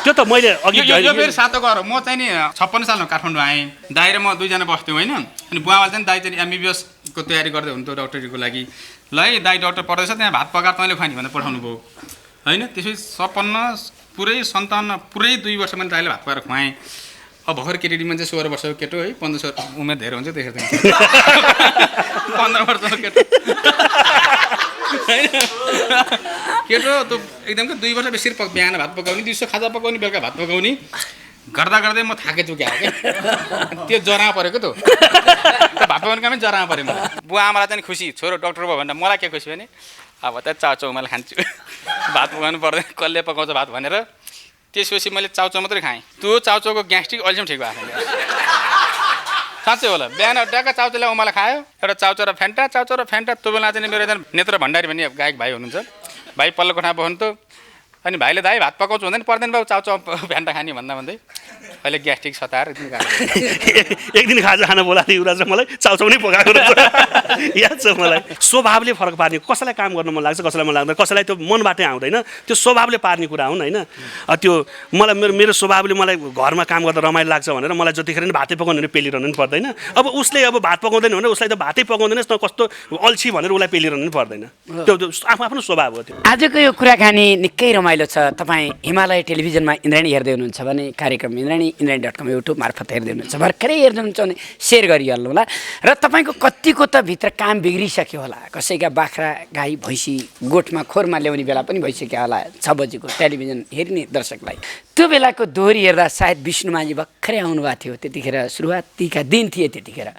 त्यो त मैले अघि यो फेरि सातो घर म चाहिँ नि 56 सालमा काठमाडौँ आएँ दाइ र म दुईजना बस्थ्यौँ होइन अनि बुवामा चाहिँ दाइ चाहिँ MBBS को तयारी गर्दै हुन्थ्यो डक्टरीको लागि ल है दाइ डक्टर पढ्दैछ त्यहाँ भात पकाएर तैँले खुवानी भनेर पठाउनु भयो होइन त्यसपछि 56 पुरै 57 पुरै 2 वर्ष मैले दाइले भात पकाएर खुवाएँ अब भर्खर केटीमा चाहिँ 16 वर्षको केटो है 15 उमेर धेरै हुन्छ त्यखेर 15 वर्षको केटो केटो त एकदम 2 वर्ष बेसी बिहान भात पकाउने दिउँसो खाजा पकाउने बेलुका भात पकाउने गर्दा गर्दै म थाकेछु क्या त्यो जरा परेको त भात पकाउने कामै जरा पऱ्यो मलाई बुवा आमालाई चाहिँ खुसी छोरो डक्टर भयो भन्दा मलाई के खुसी भने अब त चाउचाउ मैले खान्छु भात पकाउनु पर्दैन कसले पकाउँछ भात भनेर त्यसपछि मैले चाउचाउ मात्रै खाएँ त्यो चाउचाउको ग्यास्ट्रिक अहिलेसम्म ठिक भएको छैन साँच्चै होला बिहान डाका चाउचाउलाई उमालाई खायो एउटा चाउचाउ र फ्यान्टा त्यो बेला चाहिँ मेरो एकजना नेत्र भण्डारी भन्ने गायक भाइ हुनुहुन्छ भाइ पल्लो कोठामा बस्नुहुन्थ्यो अनि भाइले दाइ भात पकाउँछु हुँदैन पर्दैन बाबु चाउचाउ फ्यान्टा खाने भन्दै अहिले ग्यास्ट्रिक सताएर एक दिन खाजा खान बोलाएको थियो युवराज मलाई चाउचाउ नै पकाएको रहेछ याद छ मलाई स्वभावले फरक पार्ने कसैलाई काम गर्न मन लाग्छ कसैलाई मन लाग्दैन कसैलाई त्यो मनबाटै आउँदैन त्यो स्वभावले पार्ने कुरा हुन् होइन त्यो मलाई मेरो स्वभावले मलाई घरमा काम गर्दा रमाइलो लाग्छ भनेर मलाई जतिखेर नि भातै पकाउनु भने पेलिरहनु पनि पर्दैन अब उसले अब भात पकाउँदैन भने उसलाई त भातै पकाउँदैनस् न कस्तो अल्छी भनेर उसलाई पेलिरहनु पनि पर्दैन त्यो आफ्नो स्वभाव हो त्यो आजको यो कुराकानी निकै रमाइलो छ तपाईँ हिमालय टेलिभिजनमा इन्द्राणी हेर्दै हुनुहुन्छ भने कार्यक्रम इन्द्राणी.com युट्युब मार्फत हेर्दै हुनुहुन्छ भर्खरै हेर्नुहुन्छ भने सेयर गरिहाल्नु होला र तपाईँको कतिको त भित्र काम बिग्रिसक्यो होला कसैका बाख्रा गाई भैँसी गोठमा खोरमा ल्याउने बेला पनि भइसक्यो होला 6 बजीको टेलिभिजन हेर्ने दर्शकलाई त्यो बेलाको दोहोरी हेर्दा सायद विष्णुमाझी भर्खरै आउनुभएको थियो त्यतिखेर सुरुवातीका दिन थिए त्यतिखेर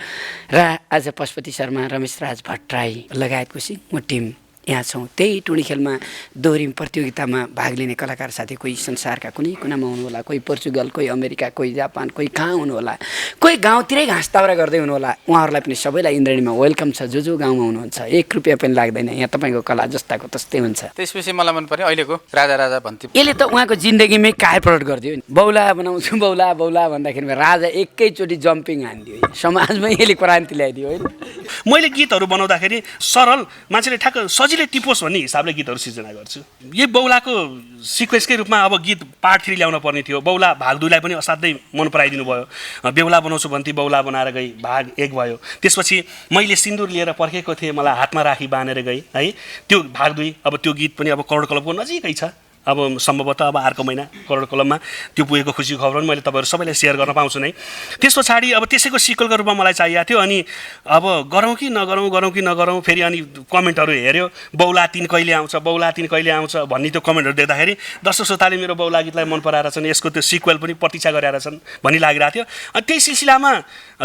र आज पशुपति शर्मा रमेशराज भट्टराई लगायतको सिङ्गो टिम यहाँ छौँ। त्यही टुँडी खेलमा दोहोरी प्रतियोगितामा भाग लिने कलाकार साथी कोही संसारका कुनै कुनामा हुनुहोला, कोही पोर्चुगल, कोही अमेरिका, कोही जापान, कोही कहाँ हुनुहोला, कोही गाउँतिरै घाँस दाउरा गर्दै हुनुहोला। उहाँहरूलाई पनि सबैलाई इन्द्रणीमा वेलकम छ। जो गाउँमा हुनुहुन्छ 1 रुपियाँ पनि लाग्दैन। यहाँ तपाईँको कला जस्ताको तस्तै हुन्छ। त्यसपछि मलाई मन पर्यो अहिलेको राजा भन्थे। यसले त उहाँको जिन्दगीमै कायर प्रकट गरिदियो नि। बौला बनाउँछु बौला बौला भन्दाखेरि राजा एकैचोटि जम्पिङ हानिदियो। समाजमै यसले क्रान्ति ल्याइदियो होइन। मैले गीतहरू बनाउँदाखेरि सरल मान्छेले ठ्याक्क सजिलै टिपोस् भन्ने हिसाबले गीतहरू सिर्जना गर्छु। यही बौलाको सिक्वेन्सकै रूपमा अब गीत पार्ट 3 ल्याउन पर्ने थियो। बौला भाग 2लाई पनि असाध्यै मन पराइदिनु भयो। बेहुला बनाउँछु भन्थे बौला बनाएर गई भाग 1 भयो। त्यसपछि मैले सिन्दुर लिएर पर्खेको थिएँ मलाई हातमा राखी बाँधेर गई है, त्यो भाग 2। अब त्यो गीत पनि अब करोड क्लबको नजिकै छ। अब सम्भवतः अब अर्को महिना करोड क्लबमा त्यो पुगेको खुसीको खबर पनि मैले तपाईँहरू सबैलाई सेयर गर्न पाउँछु नै। त्यस पछाडि अब त्यसैको सिक्वलको रूपमा मलाई चाहिएको थियो। अनि अब गरौँ कि नगरौँ फेरि अनि कमेन्टहरू हेऱ्यो, बौला 3 कहिले आउँछ, बौला 3 कहिले आउँछ भन्ने त्यो कमेन्टहरू देख्दाखेरि दर्शक श्रोताले मेरो बौला गीतलाई मन पराएर छन्, यसको त्यो सिक्वल पनि प्रतीक्षा गरेर छन् भन्ने लागिरहेको थियो। अनि त्यही सिलसिलामा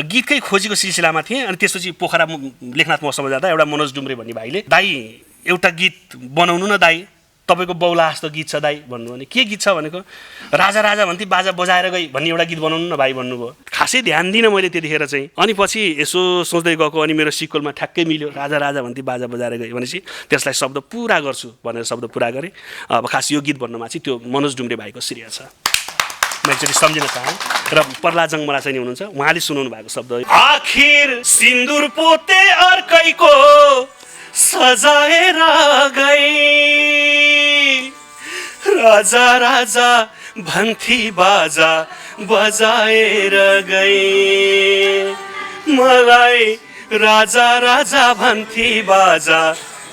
गीतकै खोजीको सिलसिलामा थिएँ। अनि त्यसपछि पोखरा लेखनाथ महोत्सवमा जाँदा एउटा मनोज डुम्रे भन्ने भाइले दाइ एउटा गीत बनाउनु न दाइ, तपाईँको बौला जस्तो गीत छ दाइ भन्नु। भने के गीत छ भनेको राजा भन्थे बाजा बजाएर गई भन्ने एउटा गीत बनाउनु न भाइ भन्नुभयो। खासै ध्यान दिनँ मैले त्यतिखेर चाहिँ। अनि पछि यसो सोच्दै गएको अनि मेरो सिक्वलमा ठ्याक्कै मिल्यो। राजा भन्थे बाजा बजाएर गई भनेपछि त्यसलाई शब्द पुरा गर्छु भनेर शब्द पुरा गरेँ। अब खास यो गीत भन्नमा चाहिँ त्यो मनोज डुम्रे भाइको श्रेय छ। म एकचोटि सम्झिन चाहन्छु। र प्रहलाद जङ्गमला चाहिँ हुनुहुन्छ, उहाँले सुनाउनु भएको शब्द आखिर सिन्दुर पोते अर्कैको सजाएर गई, राजा भन्थी बाजा बजाएर गई, मलाई राजा भन्थी बाजा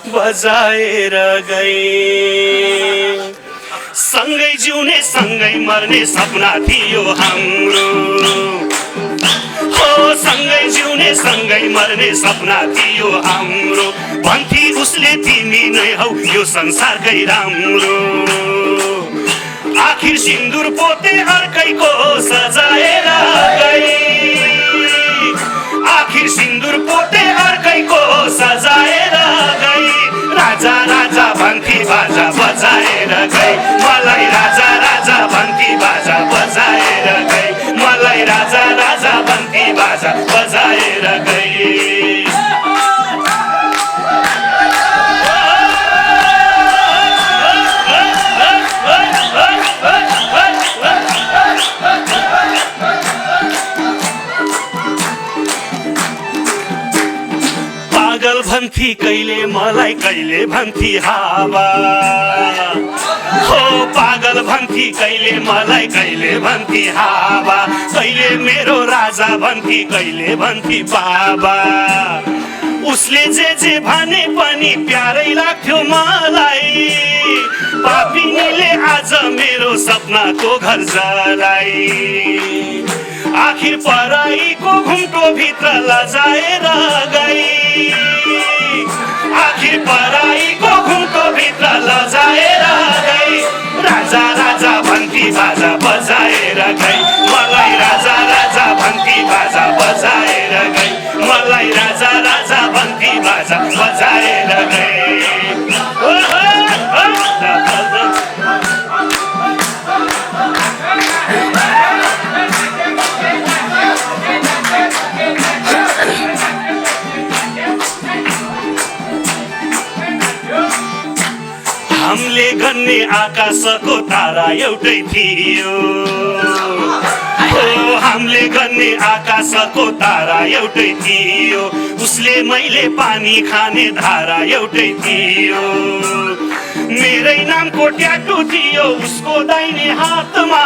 बजाएर गई। सँगै जिउने सँगै मर्ने सपना थियो हाम्रो, हो सँगै जिउने सँगै मर्ने सपना थियो हाम्रो। भन्थी उसले तिमी नै हौ यो संसारकै राम्रो, आखिर सिन्दुर पोते अर्कैको सजाएर गई, आखिर सिन्दुर पोते अर्कैको सजाएर गई। राजा भन्थी बाजा बजाएर गई, मलाई राजा भन्थी बाजा बजाएर गई, मलाई राजा भन्थी बाजा बजाएर गई। पागल भन्थी कहिले मलाई कहिले भन्थी हावा, हो पागल भन्थी कहिले मलाई कहिले भन्थी हावा। कहिले मेरो राजा भन्थी कहिले भन्थी बाबा, उसले जे भने पनि प्यारै लाग्थ्यो मलाई। पापिनीले आज मेरो सपनाको घर जलाई, आखिर पराईको घुम्टो भित्र लजाएर गई, आखिर पराईको घुम्टो भित्र लजाएर गई। राजा भन्थी बाजा बजाएर गई, मलाई राजा भन्थी बाजा बजाएर गई, मलाई राजा भन्थी बाजा बजाएर गई। हामीले गन्ने आकाशको तारा एउटै थियो, हो हामीले गन्ने आकाशको तारा एउटै थियो। उसले मैले पानी खाने धारा एउटै थियो। मेरै नामको ट्याटु थियो उसको दाहिने हातमा,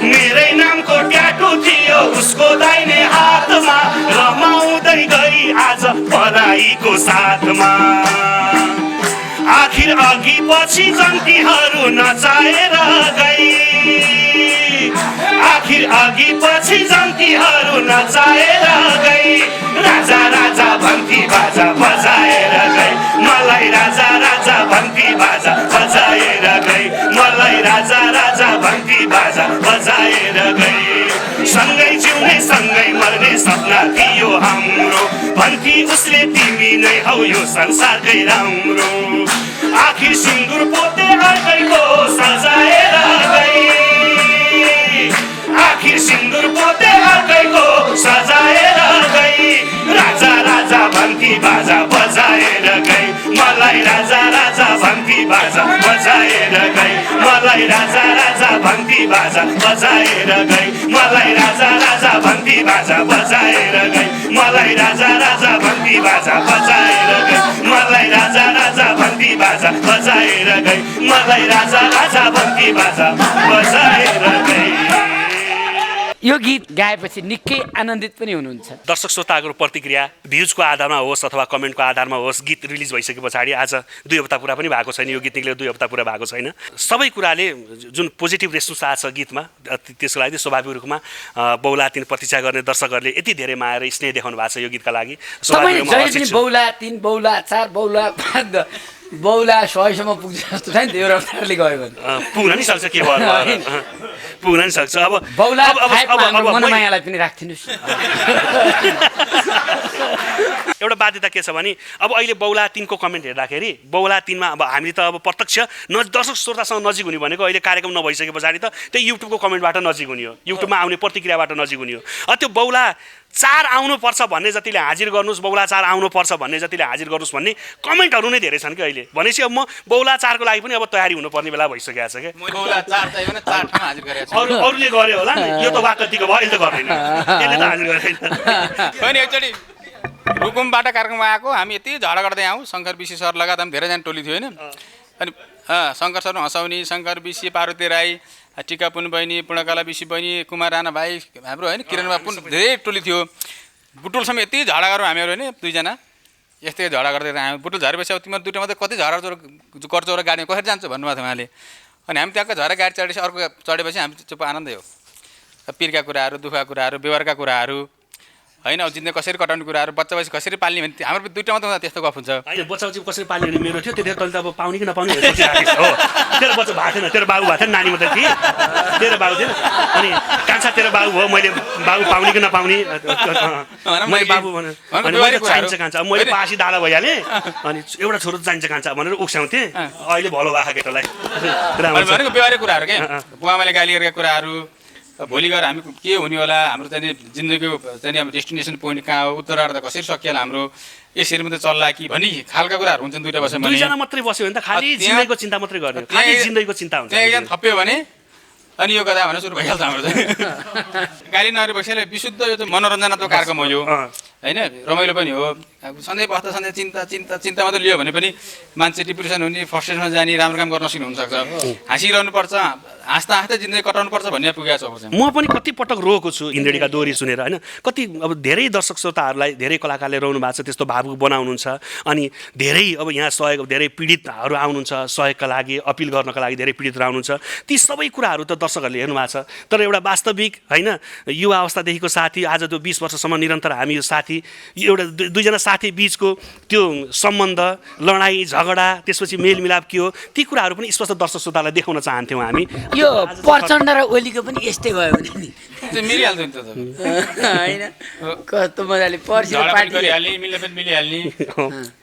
मेरै नामको ट्याटु थियो उसको दाहिने हातमा। रमाउँदै गई आज पराईको साथमा, आखिर अघि पछि जन्तीहरू नचाएर गई, आखिर अघि पछि जन्तीहरू नचाएर गई। राजा भन्थी बाजा बजाएर गई, मलाई राजा भन्थी बाजा बजाएर गई, मलाई राजा भन्थी बाजा बजाएर गई। सँगै जिउने सँगै मर्ने सपना थियो हाम्रो, भन्थी उसले तिमी नै हौ यो संसारकै राम्रो आखिर सिन्दुर पोते अर्कैको सजाएर गई आखिर सिन्दुर पोते अर्कैको सजाएर गई राजा राजा भन्थी बाजा बजाएर गई मलाई राजा राजा भन्थी बाजा बजाएर गई मलाई राजा राजा भन्थी बाजा बजाएर गई मलाई राजा राजा भन्थी बाजा बजाएर गई मलाई राजा राजा भन्थी बाजा बजाएर गई मलाई राजा राजा भन्थी बाजा बजाएर गई मलाई राजा राजा भन्थी बाजा बजाएर गई। यो गीत गाएपछि निकै आनन्दित पनि हुनुहुन्छ। दर्शक श्रोताहरूको प्रतिक्रिया भ्युजको आधारमा होस् अथवा कमेन्टको आधारमा होस् गीत रिलिज भइसके पछाडि आज 2 हप्ता पुरा पनि भएको छैन, यो गीत निक्लेर 2 हप्ता पुरा भएको छैन। सबै कुराले जुन पोजिटिभ रेस्पोन्स आएको छ गीतमा त्यसको लागि स्वाभाविक रूपमा बौला 3 प्रतीक्षा गर्ने दर्शकहरूले यति धेरै माया र स्नेह देखाउनु भएको छ यो गीतका लागि। बौला 3 बौला 4 बौला 5 बौला 100सम्म पुग्छ जस्तो छ नि त्यो रफ्तारले गयो भने पुग्न नि सक्छ के भयो पुग्न नि सक्छ। अब बौला मनमायालाई पनि राख्दिनुस्। एउटा बाध्यता के छ भने अब अहिले बौला 3 को कमेन्ट हेर्दाखेरि बौला 3 मा अब हामी त अब प्रत्यक्ष दर्शक श्रोतासँग नजिक हुने भनेको अहिले कार्यक्रम नभइसके पछाडि त त्यही युट्युबको कमेन्टबाट नजिक हुने हो, युट्युबमा आउने प्रतिक्रियाबाट नजिक हुने हो। त्यो बौला 4 आउनुपर्छ भन्ने जतिले हाजिर गर्नुहोस् बौला 4 आउनुपर्छ भन्ने जतिले हाजिर गर्नुहोस् भन्ने कमेन्टहरू नै धेरै छन् कि अहिले। भनेपछि अब म बौला 4 को लागि पनि अब तयारी हुनुपर्ने बेला भइसकेको छ के। बौला 4 चाहिँ भने 4 ठाउँ हाजिर गरेको छु। अरूले गर्यो होला नि, यो त वाकतिको भयो, यसले गर्दैन, यसले त हाजिर गर्दैन। होइन एकचोटि रुकुमबाट कार्यक्रममा आएको हामी यति झगडा गर्दै आउँ शङ्कर विशी सर लगायत हामी धेरैजना टोली थियो होइन। अनि शङ्कर सर हँसाउने शङ्कर विशी पार्वती राई टिका पुन बहिनी पूर्णकला विशी बहिनी कुमार राणा भाइ हाम्रो होइन किरण बाबु धेरै टोली थियो। बुटुलसम्म यति झगडा गरौँ हामीहरू होइन 2 जना यस्तै झगडा गर्दै आयौँ। बुटुल झरेपछि अब तिमीहरू 2टा मात्रै कति झगडा गर्छौ र गाडी कसरी जान्छ भन्नुभएको थियो उहाँले। अनि हामी त्यहाँको झरे गाडी चढेपछि अर्को चढेपछि हामी चुप आनन्दै हो। पिरका कुराहरू दुःखका कुराहरू व्यवहारका कुराहरू होइन अब जिन्दगी कसरी कटाउने कुराहरू बच्चा बच्ची कसरी पाल्ने भने हाम्रो 2टा मात्रै हुँदा त्यस्तो गफ हुन्छ। होइन बच्चा बच्ची कसरी पाल्ने भने मेरो थियो त्यतिखेर तैँले त अब पाउने कि नपाउने सोचिरहेको हो। तेरो बच्चा भएको थिएन, तेरो बाबु भएको थिएन, नानी मात्रै थिए, तेरो बाबु थिएन। अनि कान्छा तेरो बाबु हो, मैले बाबु पाउने कि नपाउने मैले बाबु भने मैले चाहिन्छ कान्छा अब मैले पासी दादा भइहालेँ अनि एउटा छोरो चाहिन्छ कान्छा भनेर उक्स्याउँथेँ। अहिले भलो भएको केटालाई भनेको व्यवहारिक कुराहरू के बुवामाले गाली गरेका कुराहरू भोलि गएर हामी के हुने होला हाम्रो चाहिँ जिन्दगीको चाहिँ अब डेस्टिनेसन पोइन्ट कहाँ हो उत्तरार्ध कसरी सकिएला हाम्रो यसरी मात्रै चल्ला कि भन्ने खालका कुराहरू हुन्छन्। 2टा बस्यो भने 2 जना मात्रै बस्यो भने त खालि जिन्दगीको चिन्ता मात्रै गर्ने, खालि जिन्दगीको चिन्ता हुन्छ। त्यहाँ एकजना थप्यो भने अनि यो कथा भनेर सुरु भइहाल्छ हाम्रो चाहिँ। गाडी नगरी बसेर विशुद्ध यो चाहिँ मनोरञ्जनात्मक कार्यक्रम हो यो होइन, रमाइलो पनि हो। सधैँ बस्दा सधैँ चिन्ता चिन्ता चिन्ता मात्रै लियो भने पनि मान्छे डिप्रेसन हुने फ्रस्ट्रेसनमा जाने राम्रो काम गर्न नसक्ने हुनसक्छ। हाँसिरहनुपर्छ हाँस्दा हाँस्दै जिन्दगी कटाउनुपर्छ भन्ने पुगेको छ। म पनि कति पटक रोएको छु इन्द्रेणीका दोहोरी सुनेर होइन। कति अब धेरै दर्शक श्रोताहरूलाई धेरै कलाकारले रोउनु भएको छ, त्यस्तो भावुक बनाउनुहुन्छ। अनि धेरै अब यहाँ सहयोग धेरै पीडितहरू आउनुहुन्छ सहयोगका लागि अपिल गर्नका लागि धेरै पीडितहरू आउनुहुन्छ। ती सबै कुराहरू त दर्शकहरूले हेर्नु भएको छ। तर एउटा वास्तविक होइन युवा अवस्थादेखिको साथी आज त्यो 20 वर्षसम्म निरन्तर हामी यो साथी एउटा 2 जना साथी बिचको त्यो सम्बन्ध लडाइँ झगडा त्यसपछि मेलमिलाप के हो ती कुराहरू पनि स्पष्ट दर्शक श्रोतालाई देखाउन चाहन्थ्यौँ हामी। यो प्रचण्ड र ओलीको पनि यस्तै भयो भने नि मिलिहाल्छ नि त होइन कस्तो मजाले पर्सि गरिहाल्ने मिल्ने पनि मिलिहाल्ने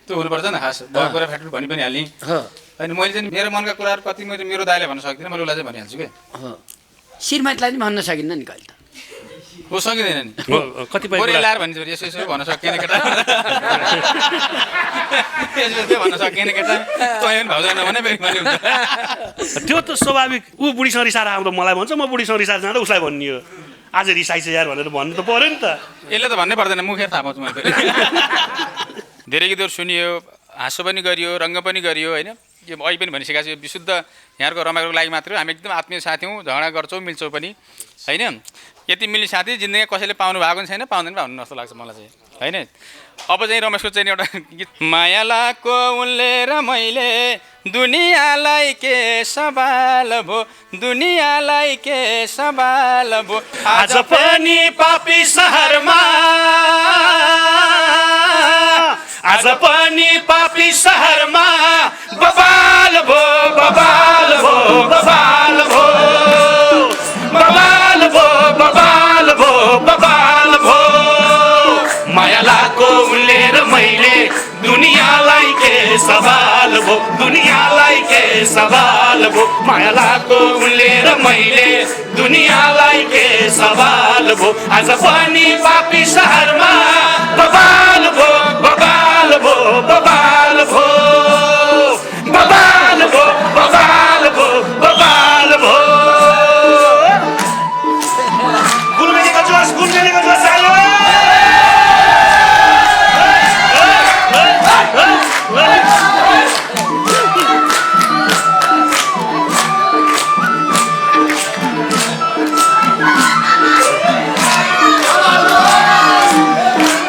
त्यो हुनुपर्छ नि खास भएको कुरा फ्याक्ट्री भनि पनि हाल्ने। अनि मैले चाहिँ मेरो मनका कुराहरू कति मैले मेरो दाइले भन्न सक्दिनँ, मैले उसलाई चाहिँ भनिहाल्छु क्या। श्रीमतीलाई पनि भन्न सकिन्न नि कहिले त हो सकिँदैन नि कतिपय लाएर भन्छ यसो यसो भन्न सकिएन केटा यसो भन्न सकिएन केटा तँ भाउजन भने त्यो त स्वाभाविक। ऊ बुढीसँग रिसाएर आउँदा मलाई भन्छ, म बुढीसँग रिसाएर जाँदा उसलाई भन्ने हो आज रिसाइछ यार भनेर भन्नु त पऱ्यो नि त। यसले त भन्नै पर्दैन, मुखेर थाहा पाउँछु मैले। धेरै गीतहरू सुनियो, हाँसो पनि गरियो, रङ्ग पनि गरियो होइन। यो अहिले पनि भनिसकेको छु यो विशुद्ध यहाँको रमाइलोको लागि मात्रै हामी एकदम आत्मीय साथी हौँ, झगडा गर्छौँ मिल्छौँ पनि होइन। यति मिल्ने साथी जिन्दगी कसैले पाउनु भएको पनि छैन, पाउँदैन पाउनु जस्तो लाग्छ मलाई चाहिँ होइन। अब चाहिँ रमेशको चाहिँ एउटा गीत माया लाको उनले र मैले दुनियाँलाई के सवाल भो दुनियाँलाई के सवाल भो आज पनि पापी सहरमा आज पनि पापी सहरमा बबाल भो बबाल भो बबाल भो बबाल भो बबाल भो बबाल भो माया लाको सवाल भो दुनियाँलाई के सवाल भो माया लागो उनले र मैले दुनियाँलाई के सवाल भो आज पनि पापी सहरमा बबाल भो बबाल भो बबाल भो बबाल भो बबाल भो बबाल भो गुलमेलीको जोस आयो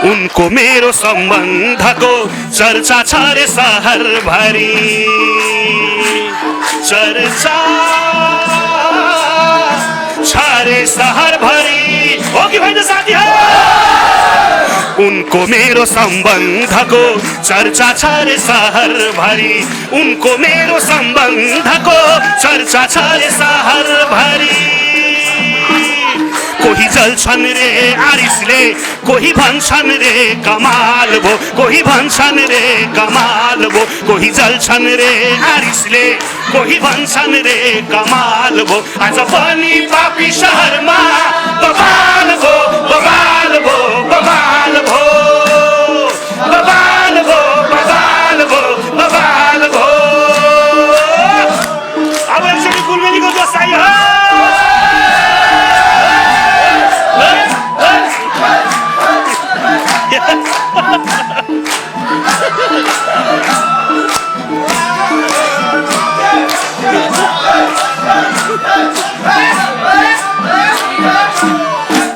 उनको मेरो सम्बन्धको चर्चा छ रे सहरभरि चर्चा छ रे सहरभरि हो कि होइन साथी उनको मेरो सम्बन्धको चर्चा छ रे सहरभरि उनको मेरो सम्बन्धको चर्चा छ रे सहरभरि कोही जल्छन् रे आरिसले कोही भन्छन् रे कमाल भो कोही भन्छन् रे कमाल भो कोही जल्छन् रे आरिसले कोही भन्छन् रे कमाल भो आज पनि पापी सहरमा बबाल भो बबाल भो बबाल भो बबाल भो बबाल भो बबाल भो अब एकचोटि गुलमेलीको जोस आयो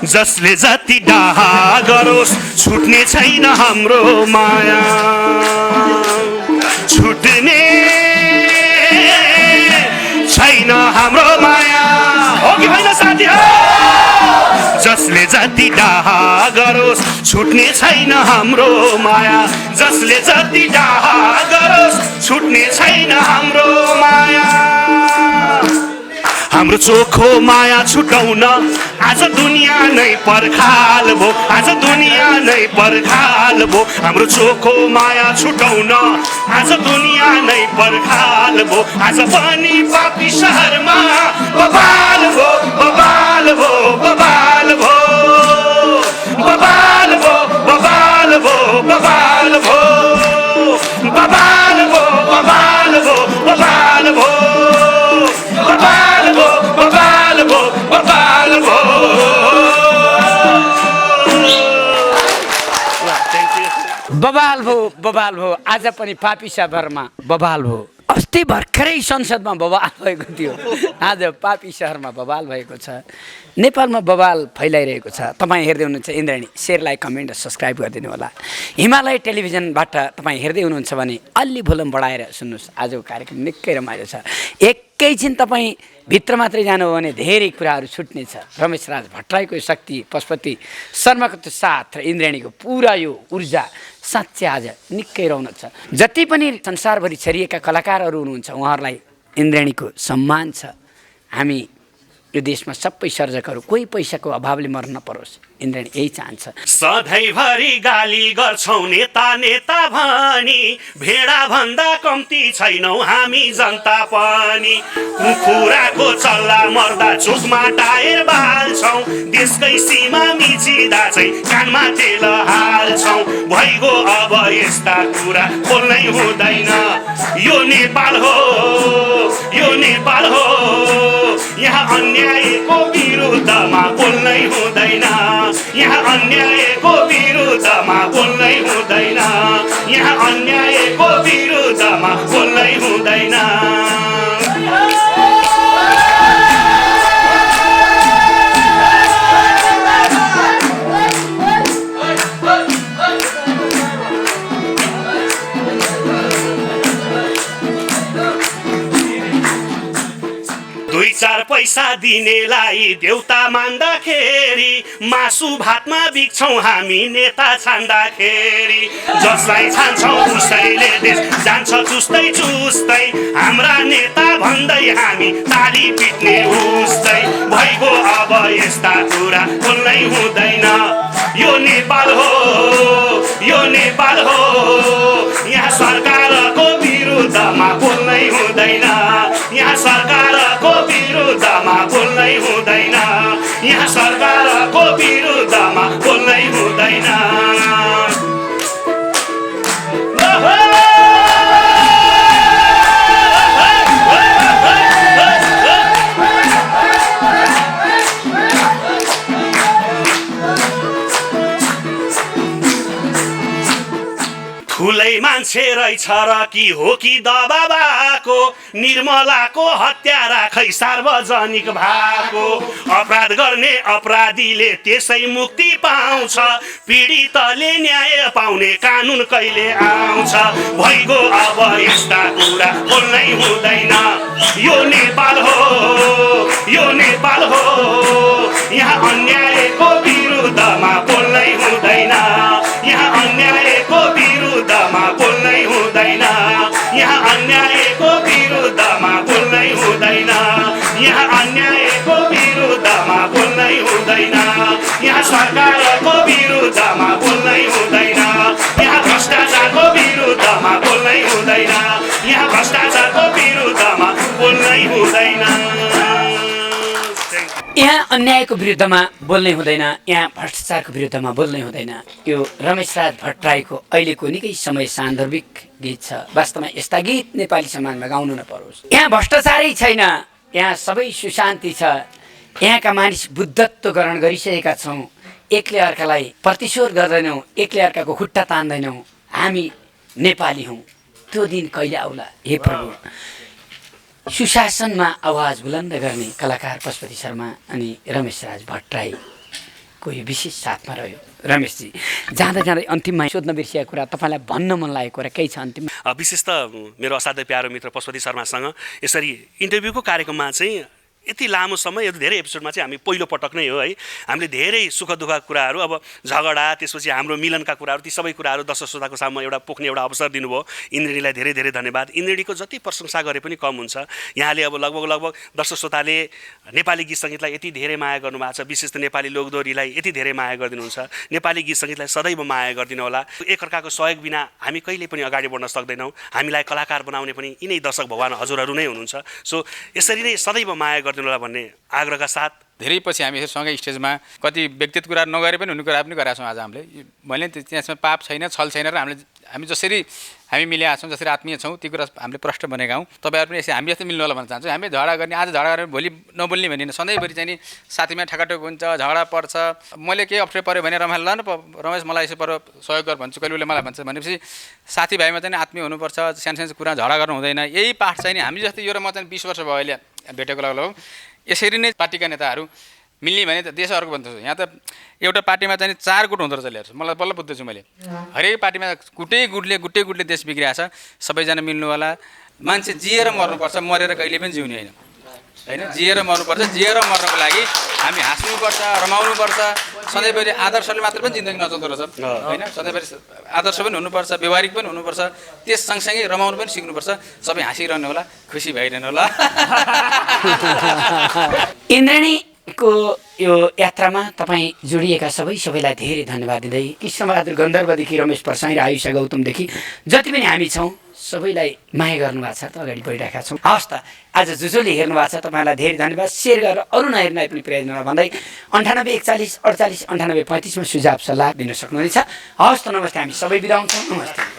जसले जति डाहा गरोस् छुट्ने छैन हाम्रो माया छुट्ने छैन हाम्रो माया हो कि होइन साथी जसले जति डाहा गरोस् छुट्ने छैन हाम्रो माया जसले जति डाहा गरोस् छुट्ने छैन हाम्रो माया हाम्रो चोखो माया छुटाउन आज दुनियाँ नै पर्खाल भो आज दुनियाँ नै पर्खाल भो हाम्रो चोखो माया छुटाउन आज दुनियाँ नै पर्खाल भो आज पनि पापी सहरमा बबाल भो बबाल भो बबाल भो बबाल भो बबाल भो बबाल भो बबाल भो बबाल भो बबाल भो बबाल भो बबाल भो बबाल भो बबाल भो आज पनि पापी सहरमा बबाल भो अस्ति भर्खरै संसदमा बबाल भएको थियो आज पापी सहरमा बबाल भएको छ नेपालमा बबाल फैलाइरहेको छ तपाईँ हेर्दै हुनुहुन्छ इन्द्राणी सेयर लाइक कमेन्ट र सब्सक्राइब गरिदिनु होला हिमालय टेलिभिजनबाट तपाईँ हेर्दै हुनुहुन्छ भने अलि भोल्युम बढाएर सुन्नुहोस् आजको कार्यक्रम निकै रमाइलो छ एकैछिन तपाईँ भित्र मात्रै जानुभयो भने धेरै कुराहरू छुट्नेछ रमेश राज भट्टराईको शक्ति पशुपति शर्माको त्यो साथ र इन्द्राणीको पुरा यो ऊर्जा साँच्चै आज निकै रौनक छ जति पनि संसारभरि छरिएका कलाकारहरू हुनुहुन्छ उहाँहरूलाई इन्द्राणीको सम्मान छ हामी यो देशमा सबै सर्जकहरू कोही पैसाको अभावले मर्न नपरोस् इन्द्राणी यही चाहन्छ सधैँभरि गाली गर्छौ नेता नेता भनी भेडा भन्दा कम्ती छैनौ हामी जनता पनि कुखुराको चल्ला मर्दा चोकमा टायर बाल्छौ देशकै सीमा मिचिँदा चाहिँ कानमा तेल हाल्छौ भइगयो अब यस्ता कुरा बोल्नै हुँदैन यो नेपाल हो यो नेपाल हो यहाँ अन्यायको विरुद्धमा बोल्नै हुँदैन यहाँ अन्यायको विरुद्धमा बोल्नै हुँदैन यहाँ अन्यायको विरुद्धमा बोल्नै हुँदैन दुई चार पैसा दिनेलाई देउता मान्दाखेरि मासु भातमा बिक्छौँ हामी नेता छान्दाखेरि जसलाई छान्छौँ उसैले देश जान्छ चुस्दै चुस्दै हाम्रा नेता भन्दै हामी ताली पिट्ने उस्तै भइगयो अब यस्ता कुरा बोल्नै हुँदैन यो नेपाल हो यहाँ सरकारको विरुद्धमा बोल्नै हुँदैन यहाँ सरकारको विरुद्धमा बोल्नै हुँदैन यहाँ सरकारको विरुद्धमा बोल्नै हुँदैन ठुलै मान्छे रहेछ र कि हो कि दबाबाको निर्मलाको हत्यारा खै सार्वजनिक भएको अपराध गर्ने अपराधीले त्यसै मुक्ति पाउँछ पीडितले न्याय पाउने कानुन कहिले आउँछ भइगयो अब यस्ता कुरा बोल्नै हुँदैन यो नेपाल हो यो नेपाल हो यहाँ अन्यायको विरुद्धमा बोल्नै हुँदैन यहाँ अन्यायको विरुद्धमा बोल्नै हुँदैन यहाँ अन्यायको विरुद्धमा बोल्नै हुँदैन यहाँ अन्यायको विरुद्धमा बोल्नै हुँदैन यहाँ सरकारको विरुद्धमा बोल्नै हुँदैन यहाँ भ्रष्टाचारको विरुद्धमा बोल्नै हुँदैन यहाँ भ्रष्टाचारको विरुद्धमा बोल्नै हुँदैन यहाँ अन्यायको विरुद्धमा बोल्नै हुँदैन यहाँ भ्रष्टाचारको विरुद्धमा बोल्नै हुँदैन यो रमेशराज भट्टराईको अहिलेको निकै समय सान्दर्भिक गीत छ वास्तवमा यस्ता गीत नेपाली समाजमा गाउनु नपरोस् यहाँ भ्रष्टाचारै छैन यहाँ सबै सुशान्ति छ यहाँका मानिस बुद्धत्व ग्रहण गरिसकेका छौँ एकले अर्कालाई प्रतिशोध गर्दैनौँ एकले अर्काको खुट्टा तान्दैनौँ हामी नेपाली हौँ त्यो दिन कहिले आउला हे प्रभु सुशासनमा आवाज बुलन्द गर्ने कलाकार पशुपति शर्मा अनि रमेशराज भट्टराईको यो विशेष साथमा रह्यो रमेशजी जाँदा जाँदै अन्तिममा सोध्न बिर्सिएको कुरा तपाईँलाई भन्न मन लागेको कुरा केही छ अन्तिममा विशेष त मेरो असाध्यै प्यारो मित्र पशुपति शर्मासँग यसरी इन्टरभ्यूको कार्यक्रममा चाहिँ यति लामो समय यो धेरै एपिसोडमा चाहिँ हामी पहिलो पटक नै हो है हामीले धेरै सुख दुःखका कुराहरू अब झगडा त्यसपछि हाम्रो मिलनका कुराहरू ती सबै कुराहरू दर्शक श्रोताको सामु एउटा पोख्ने एउटा अवसर दिनुभयो इन्द्रेणीलाई धेरै धेरै धन्यवाद इन्द्रेणीको जति प्रशंसा गरे पनि कम हुन्छ यहाँले अब लगभग दर्शक श्रोताले नेपाली गीत सङ्गीतलाई यति धेरै माया गर्नुभएको छ विशेष त नेपाली लोकदोहोरीलाई यति धेरै माया गरिदिनुहुन्छ नेपाली गीत सङ्गीतलाई सदैव माया गरिदिनु होला एकअर्काको सहयोग बिना हामी कहिले पनि अगाडि बढ्न सक्दैनौँ हामीलाई कलाकार बनाउने पनि यिनै दर्शक भगवान हजुरहरू नै हुनुहुन्छ सो यसरी नै सदैव माया गरिदिनु होला भन्ने आग्रहका साथ धेरै पछि हामी सँगै स्टेजमा कति व्यक्तिगत कुरा नगरे पनि हुने कुरा पनि गरेका छौँ आज हामीले मैले त्यसमा पाप छैन छल छैन र हामी जसरी हामी मिलेका छौँ जसरी आत्मीय छौँ ती कुरा हामीले प्रष्ट बनेका हौँ तपाईँहरू पनि यसरी हामी जस्तै मिल्नु होला भन्न चाहन्छु हामी झगडा गर्ने आज झगडा गर्ने भोलि नबोल्ने भन्ने सधैँभरि चाहिँ नि साथीमा ठकाटोक हुन्छ झगडा पर्छ मैले केही अप्ठ्यारो पऱ्यो भने रमाइलो ल न रमेश मलाई यसो पर सहयोग गर भन्छु कहिले उसले मलाई भन्छ भनेपछि साथीभाइमा चाहिँ आत्मीय हुनुपर्छ सानो सानो कुरा झगडा गर्नु हुँदैन यही पाठ चाहिँ नि हामी जस्तै यो र म चाहिँ 20 वर्ष भयो अहिले भेटेको लगभग यसरी नै पार्टीका नेताहरू मिल्ने भने त देश अर्को भन्छु यहाँ त एउटा पार्टीमा चाहिँ 4 गुट हुँदो रहेछ हेर्छु मलाई बल्ल बुझ्दैछु मैले हरेक पार्टीमा गुटै गुटले देश बिग्रिरहेछ सबैजना मिल्नु होला मान्छे जिएर मर्नुपर्छ मरेर कहिले पनि जिउने होइन जिएर मर्नुपर्छ जिएर मर्नको लागि हामी हाँस्नुपर्छ रमाउनुपर्छ सधैँभरि आदर्शले मात्र पनि जिन्दगी नचल्दो रहेछ होइन सधैँभरि आदर्श पनि हुनुपर्छ व्यवहारिक पनि हुनुपर्छ त्यस सँगसँगै रमाउनु पनि सिक्नुपर्छ सबै हाँसिरहनु होला खुसी भइरहनु होला इन्द्रेणीको यो यात्रामा तपाईँ जोडिएका सबैलाई धेरै धन्यवाद दिँदै कृष्णबहादुर गन्धर्वदेखि रमेश प्रसाई र आयुषा गौतमदेखि जति पनि हामी छौँ सबैलाई माया गर्नुभएको छ त अगाडि बढिरहेका छौँ हवस् त आज जसले हेर्नु भएको छ तपाईँलाई धेरै धन्यवाद सेयर गरेर अरू नहेर्नलाई पनि प्रेरणा भन्दै 98 41 48 98 35 मा सुझाव सल्लाह दिन सक्नुहुनेछ हवस् त नमस्ते हामी सबै बिदा हुन्छौँ नमस्ते